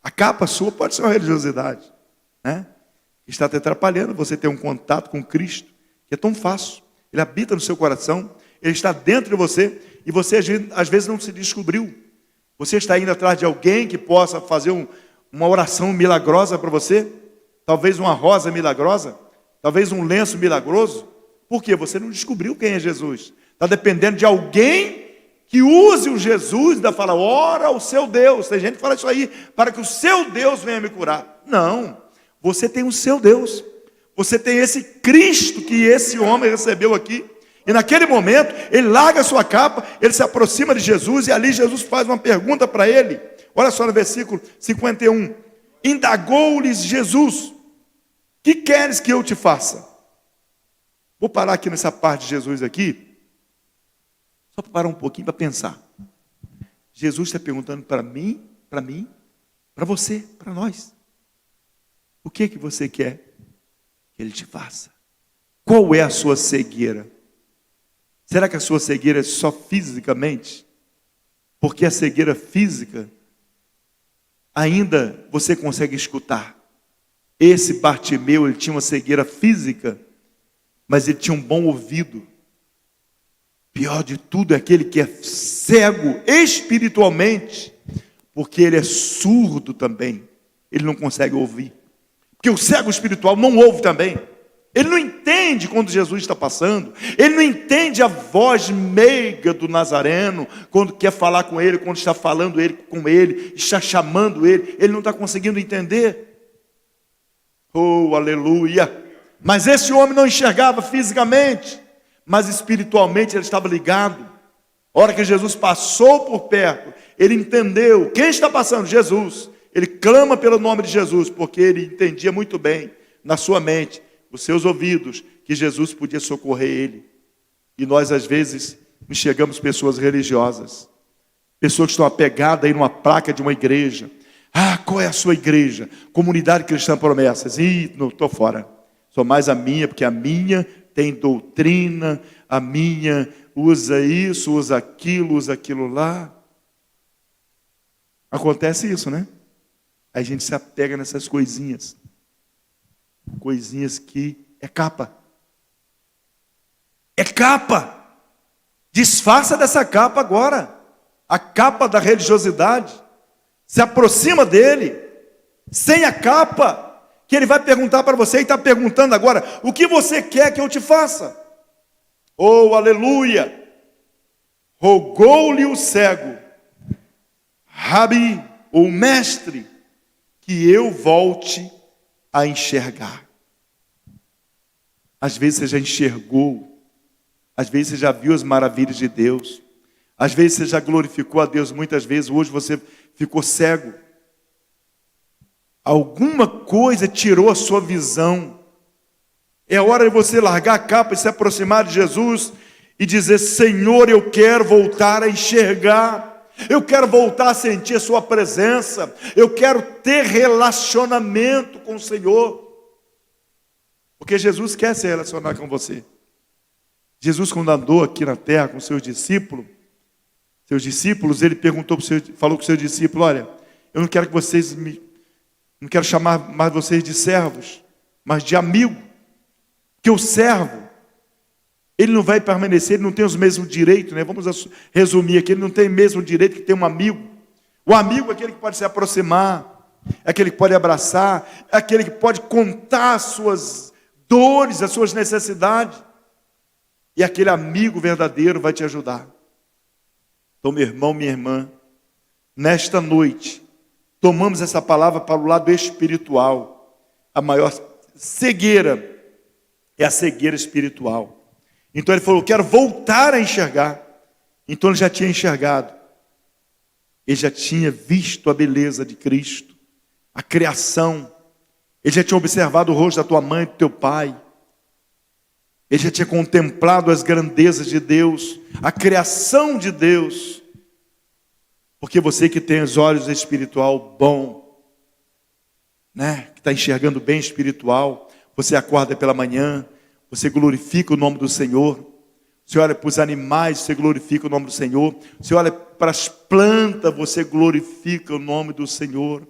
[SPEAKER 2] A capa sua pode ser uma religiosidade, né? Está te atrapalhando você ter um contato com Cristo, que é tão fácil. Ele habita no seu coração, Ele está dentro de você, e você às vezes não se descobriu. Você está indo atrás de alguém que possa fazer uma oração milagrosa para você, talvez uma rosa milagrosa, talvez um lenço milagroso. Por quê? Você não descobriu quem é Jesus. Está dependendo de alguém que use o Jesus, da fala, ora ao seu Deus. Tem gente que fala isso aí, para que o seu Deus venha me curar. Não, você tem o seu Deus. Você tem esse Cristo que esse homem recebeu aqui. E naquele momento, ele larga a sua capa, ele se aproxima de Jesus, e ali Jesus faz uma pergunta para ele. Olha só no versículo 51. Indagou-lhes Jesus: que queres que eu te faça? Vou parar aqui nessa parte de Jesus aqui, só para parar um pouquinho para pensar. Jesus está perguntando para mim, para você, para nós. O que você quer que Ele te faça? Qual é a sua cegueira? Será que a sua cegueira é só fisicamente? Porque a cegueira física, ainda você consegue escutar. Esse Bartimeu, ele tinha uma cegueira física, mas ele tinha um bom ouvido. Pior de tudo é aquele que é cego espiritualmente, porque ele é surdo também. Ele não consegue ouvir. Porque o cego espiritual não ouve também. Ele não entende quando Jesus está passando. Ele não entende a voz meiga do Nazareno, quando quer falar com ele, quando está falando com ele, está chamando ele. Ele não está conseguindo entender. Oh, aleluia! Mas esse homem não enxergava fisicamente, mas espiritualmente ele estava ligado. A hora que Jesus passou por perto, ele entendeu. Quem está passando? Jesus. Ele clama pelo nome de Jesus, porque ele entendia muito bem, na sua mente, os seus ouvidos, que Jesus podia socorrer ele. E nós às vezes enxergamos pessoas religiosas, pessoas que estão apegadas aí numa placa de uma igreja, Ah, qual é a sua igreja? Comunidade Cristã Promessas. Ih, não estou fora. Sou mais a minha, porque a minha tem doutrina, a minha usa isso, usa aquilo lá. Acontece isso, né? Aí a gente se apega nessas coisinhas. Coisinhas que é capa. É capa. Disfarça dessa capa agora. A capa da religiosidade. Se aproxima dele. Sem a capa. Que ele vai perguntar para você e está perguntando agora: o que você quer que eu te faça? Oh, aleluia! Rogou-lhe o cego: Rabi, o mestre, que eu volte a enxergar. Às vezes você já enxergou. Às vezes você já viu as maravilhas de Deus. Às vezes você já glorificou a Deus muitas vezes. Hoje você ficou cego. Alguma coisa tirou a sua visão. É hora de você largar a capa e se aproximar de Jesus e dizer: Senhor, eu quero voltar a enxergar. Eu quero voltar a sentir a sua presença. Eu quero ter relacionamento com o Senhor. Porque Jesus quer se relacionar com você. Jesus, quando andou aqui na terra com seus discípulos, ele falou com seus discípulos: olha, eu não quero que vocês não quero chamar mais vocês de servos, mas de amigo. Porque o servo, ele não vai permanecer, ele não tem os mesmos direitos, né? Vamos resumir aqui, ele não tem o mesmo direito que tem um amigo. O amigo é aquele que pode se aproximar, é aquele que pode abraçar, é aquele que pode contar as suas dores, as suas necessidades. E aquele amigo verdadeiro vai te ajudar. Então, meu irmão, minha irmã, nesta noite, tomamos essa palavra para o lado espiritual. A maior cegueira é a cegueira espiritual. Então ele falou: quero voltar a enxergar. Então ele já tinha enxergado. Ele já tinha visto a beleza de Cristo, a criação. Ele já tinha observado o rosto da tua mãe e do teu pai. Ele já tinha contemplado as grandezas de Deus, a criação de Deus. Porque você que tem os olhos espiritual bom, né? Que está enxergando bem espiritual, você acorda pela manhã, você glorifica o nome do Senhor. Você olha para os animais, você glorifica o nome do Senhor. Você olha para as plantas, você glorifica o nome do Senhor.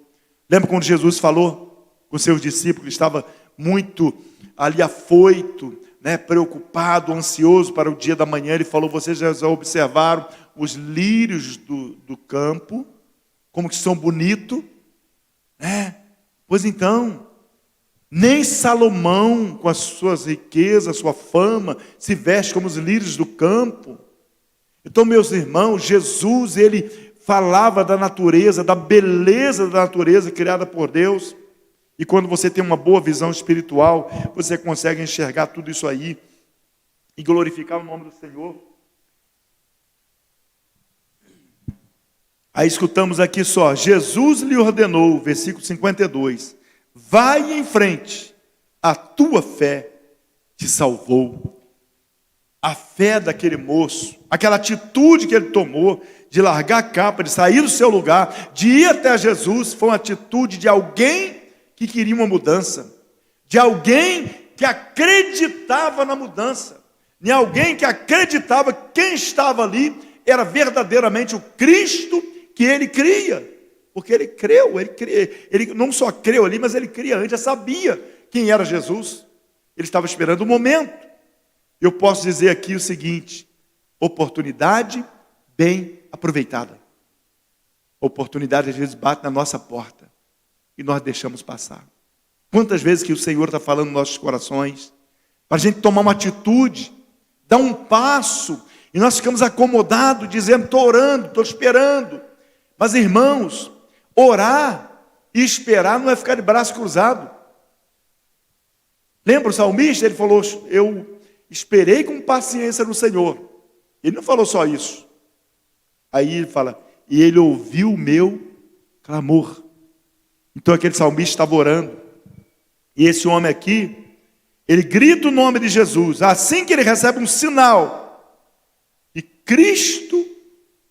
[SPEAKER 2] Lembra quando Jesus falou com seus discípulos, que estava muito ali afoito, né, preocupado, ansioso para o dia da manhã? Ele falou: vocês já observaram os lírios do campo, como que são bonitos, né? Pois então, nem Salomão, com as suas riquezas, sua fama, se veste como os lírios do campo. Então, meus irmãos, Jesus, ele falava da natureza, da beleza da natureza criada por Deus. E quando você tem uma boa visão espiritual, você consegue enxergar tudo isso aí e glorificar o nome do Senhor. Aí escutamos aqui só: Jesus lhe ordenou, versículo 52, vai em frente, a tua fé te salvou. A fé daquele moço, aquela atitude que ele tomou, de largar a capa, de sair do seu lugar, de ir até Jesus, foi uma atitude de alguém que queria uma mudança, de alguém que acreditava na mudança, de alguém que acreditava que quem estava ali era verdadeiramente o Cristo que ele cria. Porque ele creu, ele não só creu ali, mas ele cria antes, já sabia quem era Jesus. Ele estava esperando o momento. Eu posso dizer aqui o seguinte: oportunidade bem aproveitada. Oportunidade às vezes bate na nossa porta e nós deixamos passar. Quantas vezes que o Senhor está falando nos nossos corações, para a gente tomar uma atitude, dar um passo, e nós ficamos acomodados, dizendo: estou orando, estou esperando. Mas, irmãos, orar e esperar não é ficar de braço cruzado. Lembra o salmista? Ele falou: eu esperei com paciência no Senhor. Ele não falou só isso. Aí ele fala: e ele ouviu o meu clamor. Então aquele salmista estava orando. E esse homem aqui, ele grita o nome de Jesus. Assim que ele recebe um sinal, e Cristo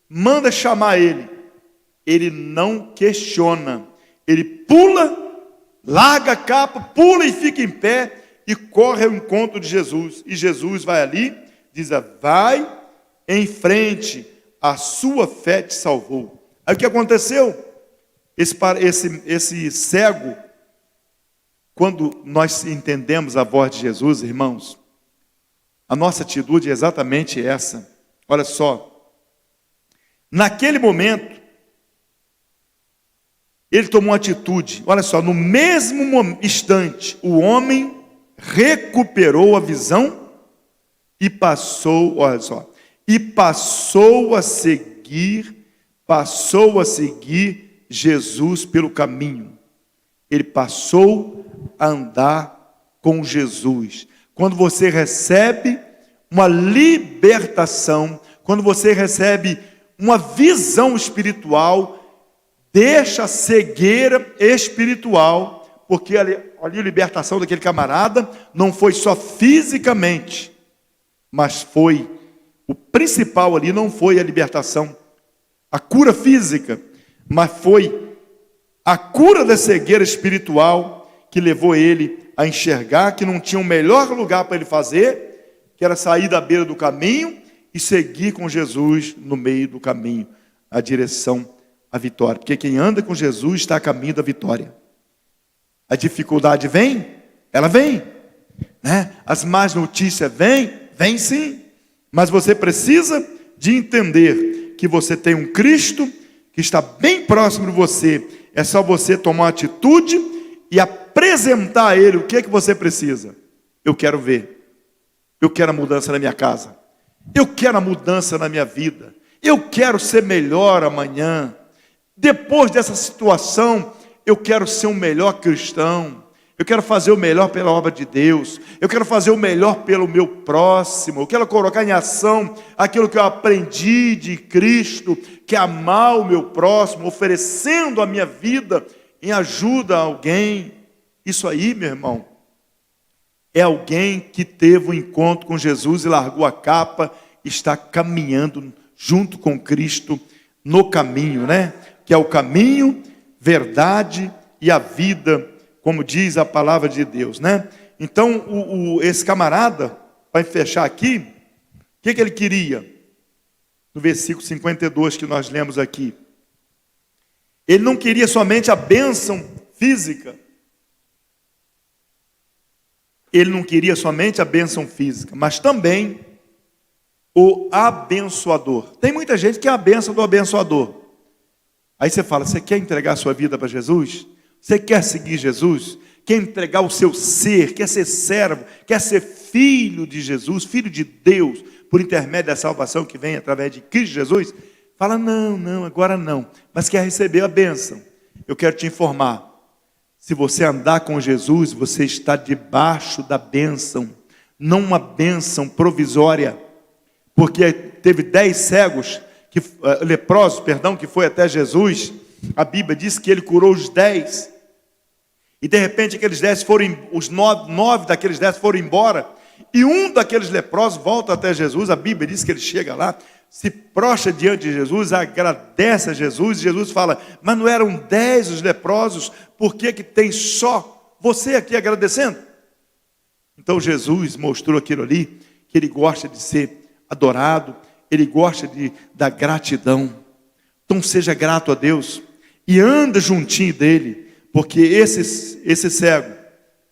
[SPEAKER 2] manda chamar ele, ele não questiona. ele pula, larga a capa, pula e fica em pé e corre ao encontro de Jesus. E Jesus vai ali, diz: vai em frente, a sua fé te salvou. Aí o que aconteceu? Esse cego, quando nós entendemos a voz de Jesus, irmãos, a nossa atitude é exatamente essa. Olha só, naquele momento, ele tomou uma atitude. Olha só, no mesmo instante, o homem recuperou a visão e passou, olha só, e passou a seguir Jesus pelo caminho. Ele passou a andar com Jesus. Quando você recebe uma libertação, quando você recebe uma visão espiritual, deixa a cegueira espiritual, porque ali a libertação daquele camarada não foi só fisicamente, mas foi, o principal ali não foi a libertação, a cura física, mas foi a cura da cegueira espiritual que levou ele a enxergar que não tinha um melhor lugar para ele fazer, que era sair da beira do caminho e seguir com Jesus no meio do caminho, a direção à vitória. Porque quem anda com Jesus está a caminho da vitória. A dificuldade vem? Ela vem, né? As más notícias vem sim, mas você precisa de entender que você tem um Cristo que está bem próximo de você. É só você tomar uma atitude e apresentar a Ele o que é que você precisa. Eu quero ver, eu quero a mudança na minha casa, eu quero a mudança na minha vida, eu quero ser melhor amanhã. Depois dessa situação, eu quero ser um melhor cristão, eu quero fazer o melhor pela obra de Deus, eu quero fazer o melhor pelo meu próximo, eu quero colocar em ação aquilo que eu aprendi de Cristo, que é amar o meu próximo, oferecendo a minha vida em ajuda a alguém. Isso aí, meu irmão, é alguém que teve um encontro com Jesus e largou a capa, está caminhando junto com Cristo no caminho, né? Que é o caminho, verdade e a vida, como diz a palavra de Deus, né? Então, esse camarada, para fechar aqui, o que ele queria? No versículo 52 que nós lemos aqui. Ele não queria somente a bênção física. Ele não queria somente a bênção física, mas também o abençoador. Tem muita gente que é a bênção do abençoador. Aí você fala: você quer entregar a sua vida para Jesus? Você quer seguir Jesus? Quer entregar o seu ser? Quer ser servo? Quer ser filho de Jesus? Filho de Deus? Por intermédio da salvação que vem através de Cristo Jesus? Fala: não, agora não. Mas quer receber a bênção. Eu quero te informar. Se você andar com Jesus, você está debaixo da bênção. Não uma bênção provisória. Porque teve 10 cegos, leprosos, que foi até Jesus. A Bíblia diz que ele curou os 10. E de repente aqueles 10 os 9 daqueles 10 foram embora. E um daqueles leprosos volta até Jesus. A Bíblia diz que ele chega lá, se prostra diante de Jesus, agradece a Jesus. E Jesus fala: mas não eram 10 os leprosos? Por que tem só você aqui agradecendo? Então Jesus mostrou aquilo ali, que ele gosta de ser adorado, ele gosta da gratidão. Então seja grato a Deus e anda juntinho dele, porque esse cego,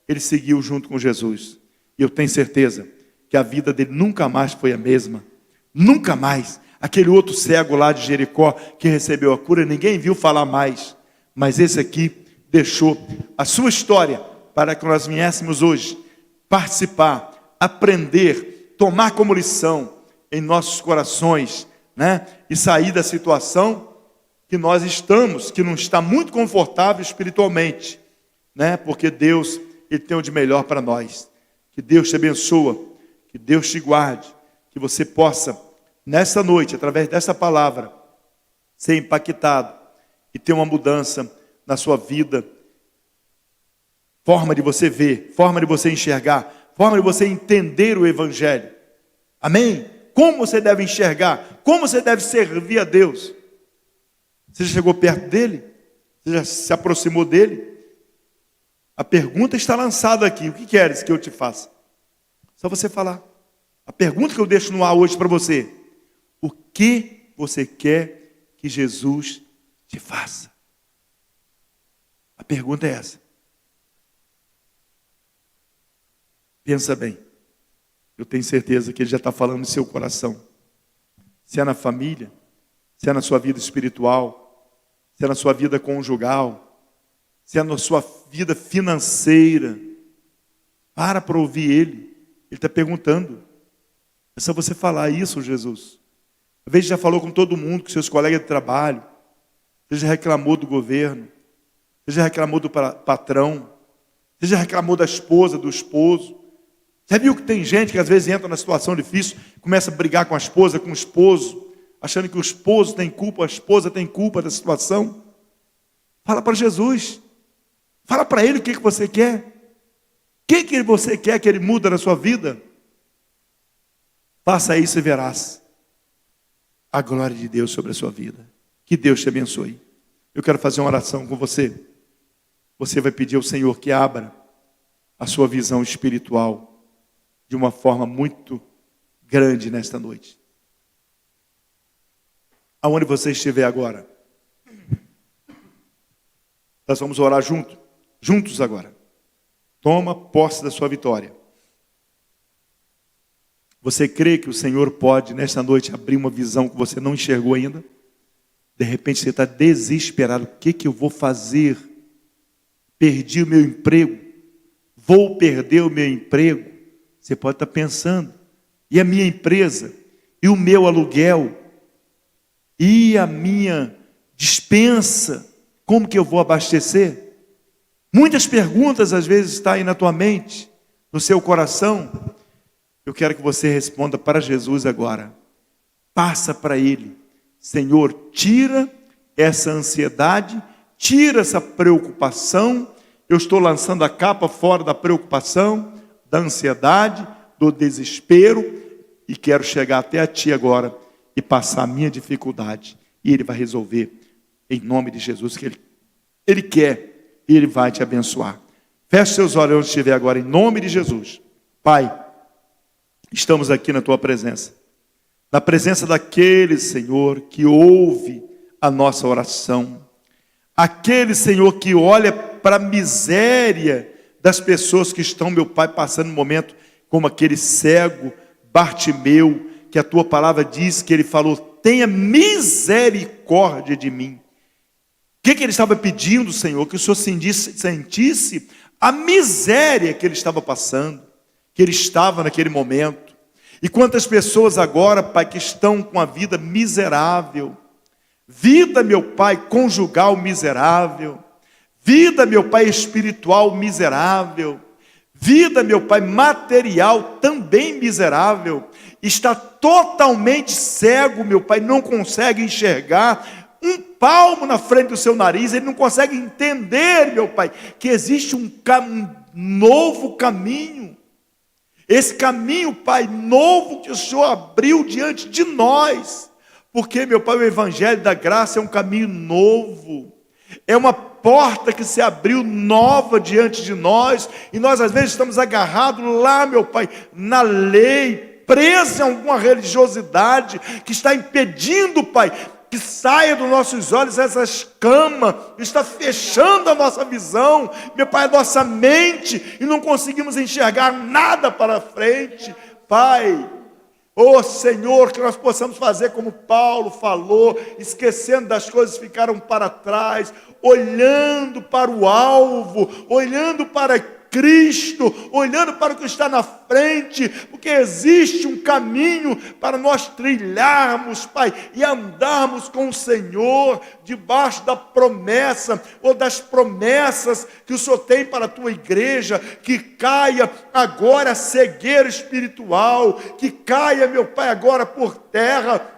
[SPEAKER 2] ele seguiu junto com Jesus. E eu tenho certeza que a vida dele nunca mais foi a mesma. Nunca mais. Aquele outro cego lá de Jericó que recebeu a cura, ninguém viu falar mais. Mas esse aqui deixou a sua história para que nós viéssemos hoje participar, aprender, tomar como lição em nossos corações, né? E sair da situação que nós estamos, que não está muito confortável espiritualmente, né? Porque Deus, Ele tem o de melhor para nós. Que Deus te abençoe, que Deus te guarde, que você possa, nessa noite, através dessa palavra, ser impactado e ter uma mudança na sua vida, forma de você ver, forma de você enxergar, forma de você entender o Evangelho. Amém? Como você deve enxergar, como você deve servir a Deus. Você já chegou perto dele? Você já se aproximou dele? A pergunta está lançada aqui. O que queres que eu te faça? Só você falar. A pergunta que eu deixo no ar hoje para você: o que você quer que Jesus te faça? A pergunta é essa. Pensa bem. Eu tenho certeza que ele já está falando no seu coração. Se é na família, se é na sua vida espiritual, se é na sua vida conjugal, se é na sua vida financeira, para ouvir ele. Ele está perguntando. É só você falar isso, Jesus. Às vezes já falou com todo mundo, com seus colegas de trabalho. Você já reclamou do governo. Você já reclamou do patrão. Você já reclamou da esposa, do esposo. Já viu que tem gente que às vezes entra numa situação difícil, começa a brigar com a esposa, com o esposo, achando que o esposo tem culpa, a esposa tem culpa da situação? Fala para Jesus. Fala para ele o que você quer. O que você quer que ele mude na sua vida? Faça isso e verás a glória de Deus sobre a sua vida. Que Deus te abençoe. Eu quero fazer uma oração com você. Você vai pedir ao Senhor que abra a sua visão espiritual de uma forma muito grande nesta noite. Aonde você estiver agora, nós vamos orar juntos agora. Toma posse da sua vitória. Você crê que o Senhor pode, nesta noite, abrir uma visão que você não enxergou ainda? De repente você está desesperado. O que eu vou fazer? Perdi o meu emprego. Vou perder o meu emprego. Você pode estar pensando. E a minha empresa? E o meu aluguel? E a minha despensa? Como que eu vou abastecer? Muitas perguntas às vezes estão aí na tua mente, no seu coração. Eu quero que você responda para Jesus agora. Passa para Ele. Senhor, tira essa ansiedade, tira essa preocupação. Eu estou lançando a capa fora da preocupação, da ansiedade, do desespero, e quero chegar até a Ti agora e passar a minha dificuldade. E Ele vai resolver, em nome de Jesus, que Ele quer. E Ele vai te abençoar. Feche seus olhos onde estiver agora, em nome de Jesus. Pai, estamos aqui na Tua presença. Na presença daquele, Senhor, que ouve a nossa oração. Aquele, Senhor, que olha para a miséria das pessoas que estão, meu Pai, passando um momento como aquele cego Bartimeu, que a Tua palavra diz que ele falou: tenha misericórdia de mim. O que ele estava pedindo, Senhor? Que o Senhor sentisse a miséria que ele estava passando, que ele estava naquele momento. E quantas pessoas agora, Pai, que estão com a vida miserável, vida, meu Pai, conjugal miserável, vida, meu Pai, espiritual miserável, vida, meu Pai, material também miserável, está totalmente cego, meu Pai, não consegue enxergar um palmo na frente do seu nariz, ele não consegue entender, meu Pai, que existe um novo caminho. Esse caminho, Pai, novo que o Senhor abriu diante de nós. Porque, meu Pai, o Evangelho da Graça é um caminho novo. É uma porta que se abriu nova diante de nós. E nós, às vezes, estamos agarrados lá, meu Pai, na lei, presos em alguma religiosidade que está impedindo, Pai, que saia dos nossos olhos essa escama, está fechando a nossa visão, meu Pai, a nossa mente, e não conseguimos enxergar nada para frente. Pai, oh Senhor, que nós possamos fazer como Paulo falou, esquecendo das coisas que ficaram para trás, olhando para o alvo, olhando para Cristo, olhando para o que está na frente, porque existe um caminho para nós trilharmos, Pai, e andarmos com o Senhor, debaixo da promessa, ou das promessas que o Senhor tem para a tua igreja, que caia agora a cegueira espiritual, que caia, meu Pai, agora por terra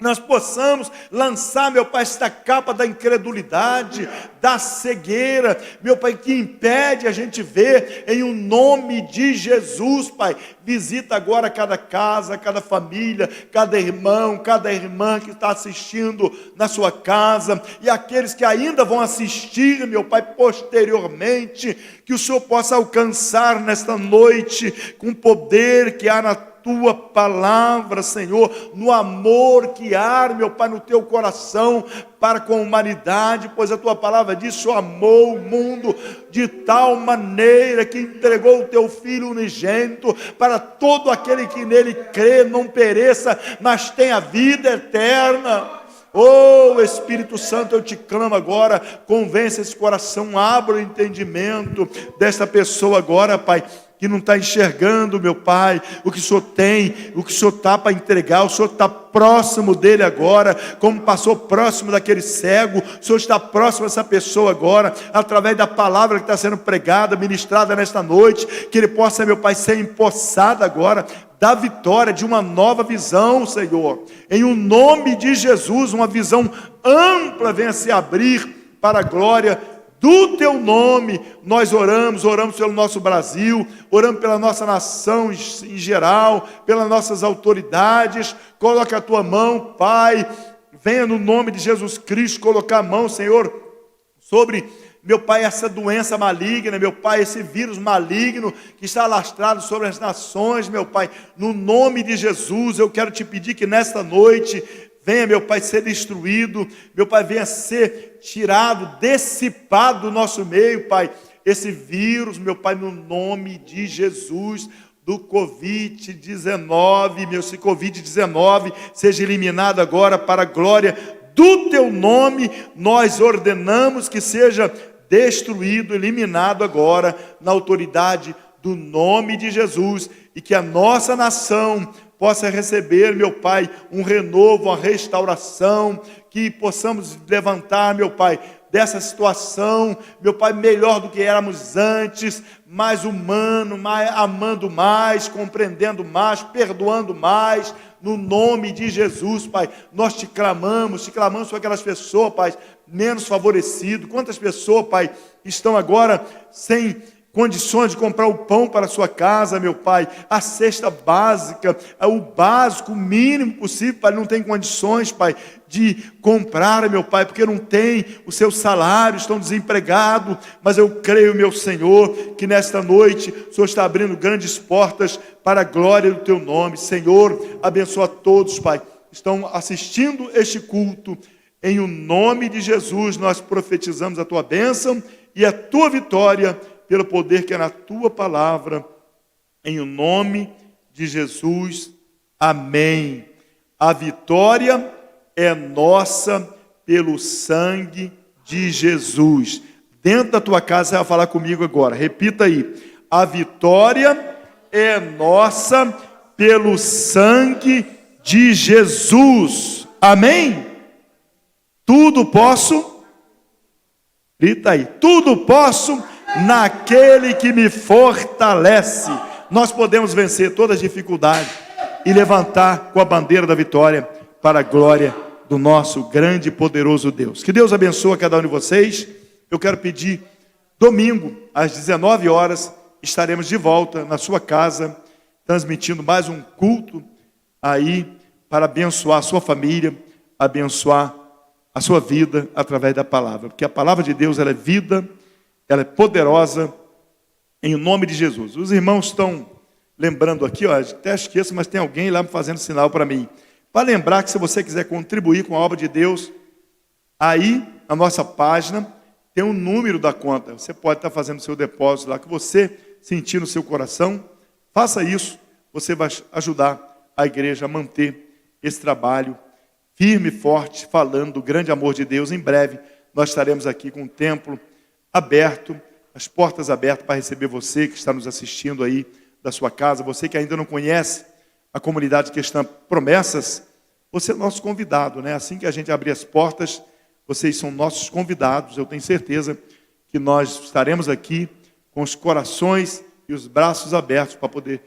[SPEAKER 2] nós possamos lançar, meu Pai, esta capa da incredulidade, da cegueira, meu Pai, que impede a gente ver, em um nome de Jesus, Pai. Visita agora cada casa, cada família, cada irmão, cada irmã que está assistindo na sua casa, e aqueles que ainda vão assistir, meu Pai, posteriormente, que o Senhor possa alcançar nesta noite, com o poder que há na tua palavra, Senhor, no amor que há, meu Pai, no teu coração para com a humanidade, pois a tua palavra diz: o Senhor amou o mundo de tal maneira que entregou o teu Filho unigênito, para todo aquele que nele crê não pereça, mas tenha vida eterna. Oh, Espírito Santo, eu te clamo agora, convence esse coração, abra o entendimento desta pessoa agora, Pai, que não está enxergando, meu Pai, o que o Senhor tem, o que o Senhor está para entregar. O Senhor está próximo dele agora, como passou próximo daquele cego. O Senhor está próximo dessa pessoa agora, através da palavra que está sendo pregada, ministrada nesta noite, que ele possa, meu Pai, ser empossado agora da vitória, de uma nova visão, Senhor, em um nome de Jesus, uma visão ampla venha se abrir para a glória do teu nome. Nós oramos pelo nosso Brasil, oramos pela nossa nação em geral, pelas nossas autoridades. Coloca a tua mão, Pai, venha no nome de Jesus Cristo colocar a mão, Senhor, sobre, meu Pai, essa doença maligna, meu Pai, esse vírus maligno que está alastrado sobre as nações, meu Pai, no nome de Jesus. Eu quero te pedir que nesta noite venha, meu Pai, ser destruído, meu Pai, venha ser tirado, dissipado do nosso meio, Pai, esse vírus, meu Pai, no nome de Jesus, do Covid-19, esse Covid-19 seja eliminado agora para a glória do teu nome. Nós ordenamos que seja destruído, eliminado agora, na autoridade do nome de Jesus, e que a nossa nação possa receber, meu Pai, um renovo, uma restauração, que possamos levantar, meu Pai, dessa situação, meu Pai, melhor do que éramos antes, mais humano, mais, amando mais, compreendendo mais, perdoando mais, no nome de Jesus, Pai. Nós te clamamos por aquelas pessoas, Pai, menos favorecidas. Quantas pessoas, Pai, estão agora sem condições de comprar o pão para a sua casa, meu Pai, a cesta básica, o básico, o mínimo possível, Pai, não tem condições, Pai, de comprar, meu Pai, porque não tem o seu salário, estão desempregados. Mas eu creio, meu Senhor, que nesta noite o Senhor está abrindo grandes portas para a glória do teu nome. Senhor, abençoa todos, Pai, estão assistindo este culto. Em o nome de Jesus nós profetizamos a tua bênção e a tua vitória, pelo poder que é na tua palavra, em o nome de Jesus, amém. A vitória é nossa pelo sangue de Jesus. Dentro da tua casa você vai falar comigo agora, repita aí: a vitória é nossa pelo sangue de Jesus, amém? Tudo posso, grita aí, tudo posso naquele que me fortalece. Nós podemos vencer todas as dificuldades e levantar com a bandeira da vitória para a glória do nosso grande e poderoso Deus. Que Deus abençoe a cada um de vocês. Eu quero pedir, domingo, às 19 horas, estaremos de volta na sua casa, transmitindo mais um culto aí, para abençoar a sua família, abençoar a sua vida através da palavra. Porque a palavra de Deus, ela é vida, ela é poderosa, em nome de Jesus. Os irmãos estão lembrando aqui, ó, até esqueço, mas tem alguém lá fazendo sinal para mim. Para lembrar que se você quiser contribuir com a obra de Deus, aí na nossa página tem um número da conta. Você pode estar fazendo seu depósito lá, que você sentir no seu coração. Faça isso, você vai ajudar a igreja a manter esse trabalho firme e forte, falando do grande amor de Deus. Em breve nós estaremos aqui com o templo aberto, as portas abertas para receber você que está nos assistindo aí da sua casa. Você que ainda não conhece a comunidade cristã Promessas, você é nosso convidado, né? Assim que a gente abrir as portas, vocês são nossos convidados. Eu tenho certeza que nós estaremos aqui com os corações e os braços abertos para poder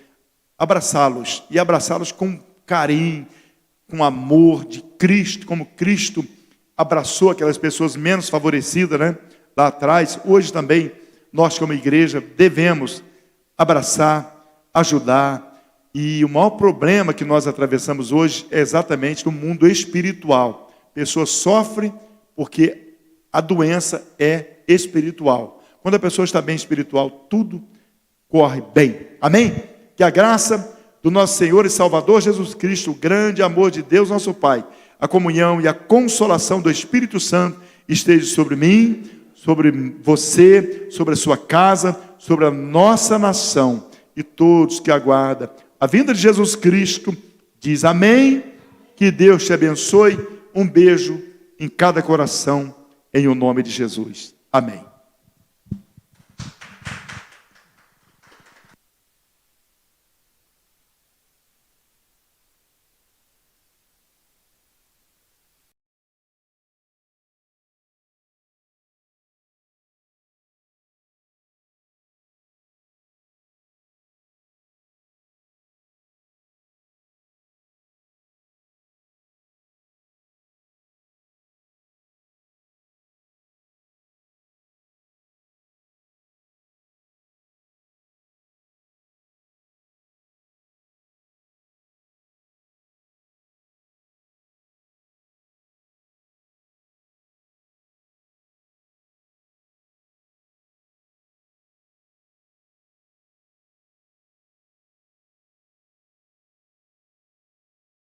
[SPEAKER 2] abraçá-los, e abraçá-los com carinho, com amor de Cristo, como Cristo abraçou aquelas pessoas menos favorecidas, né? Lá atrás. Hoje também, nós como igreja devemos abraçar, ajudar. E o maior problema que nós atravessamos hoje é exatamente no mundo espiritual. Pessoas sofrem porque a doença é espiritual. Quando a pessoa está bem espiritual, tudo corre bem. Amém? Que a graça do nosso Senhor e Salvador Jesus Cristo, o grande amor de Deus nosso Pai, a comunhão e a consolação do Espírito Santo esteja sobre mim, sobre você, sobre a sua casa, sobre a nossa nação e todos que aguardam a vinda de Jesus Cristo. Diz amém. Que Deus te abençoe. Um beijo em cada coração, em o nome de Jesus. Amém.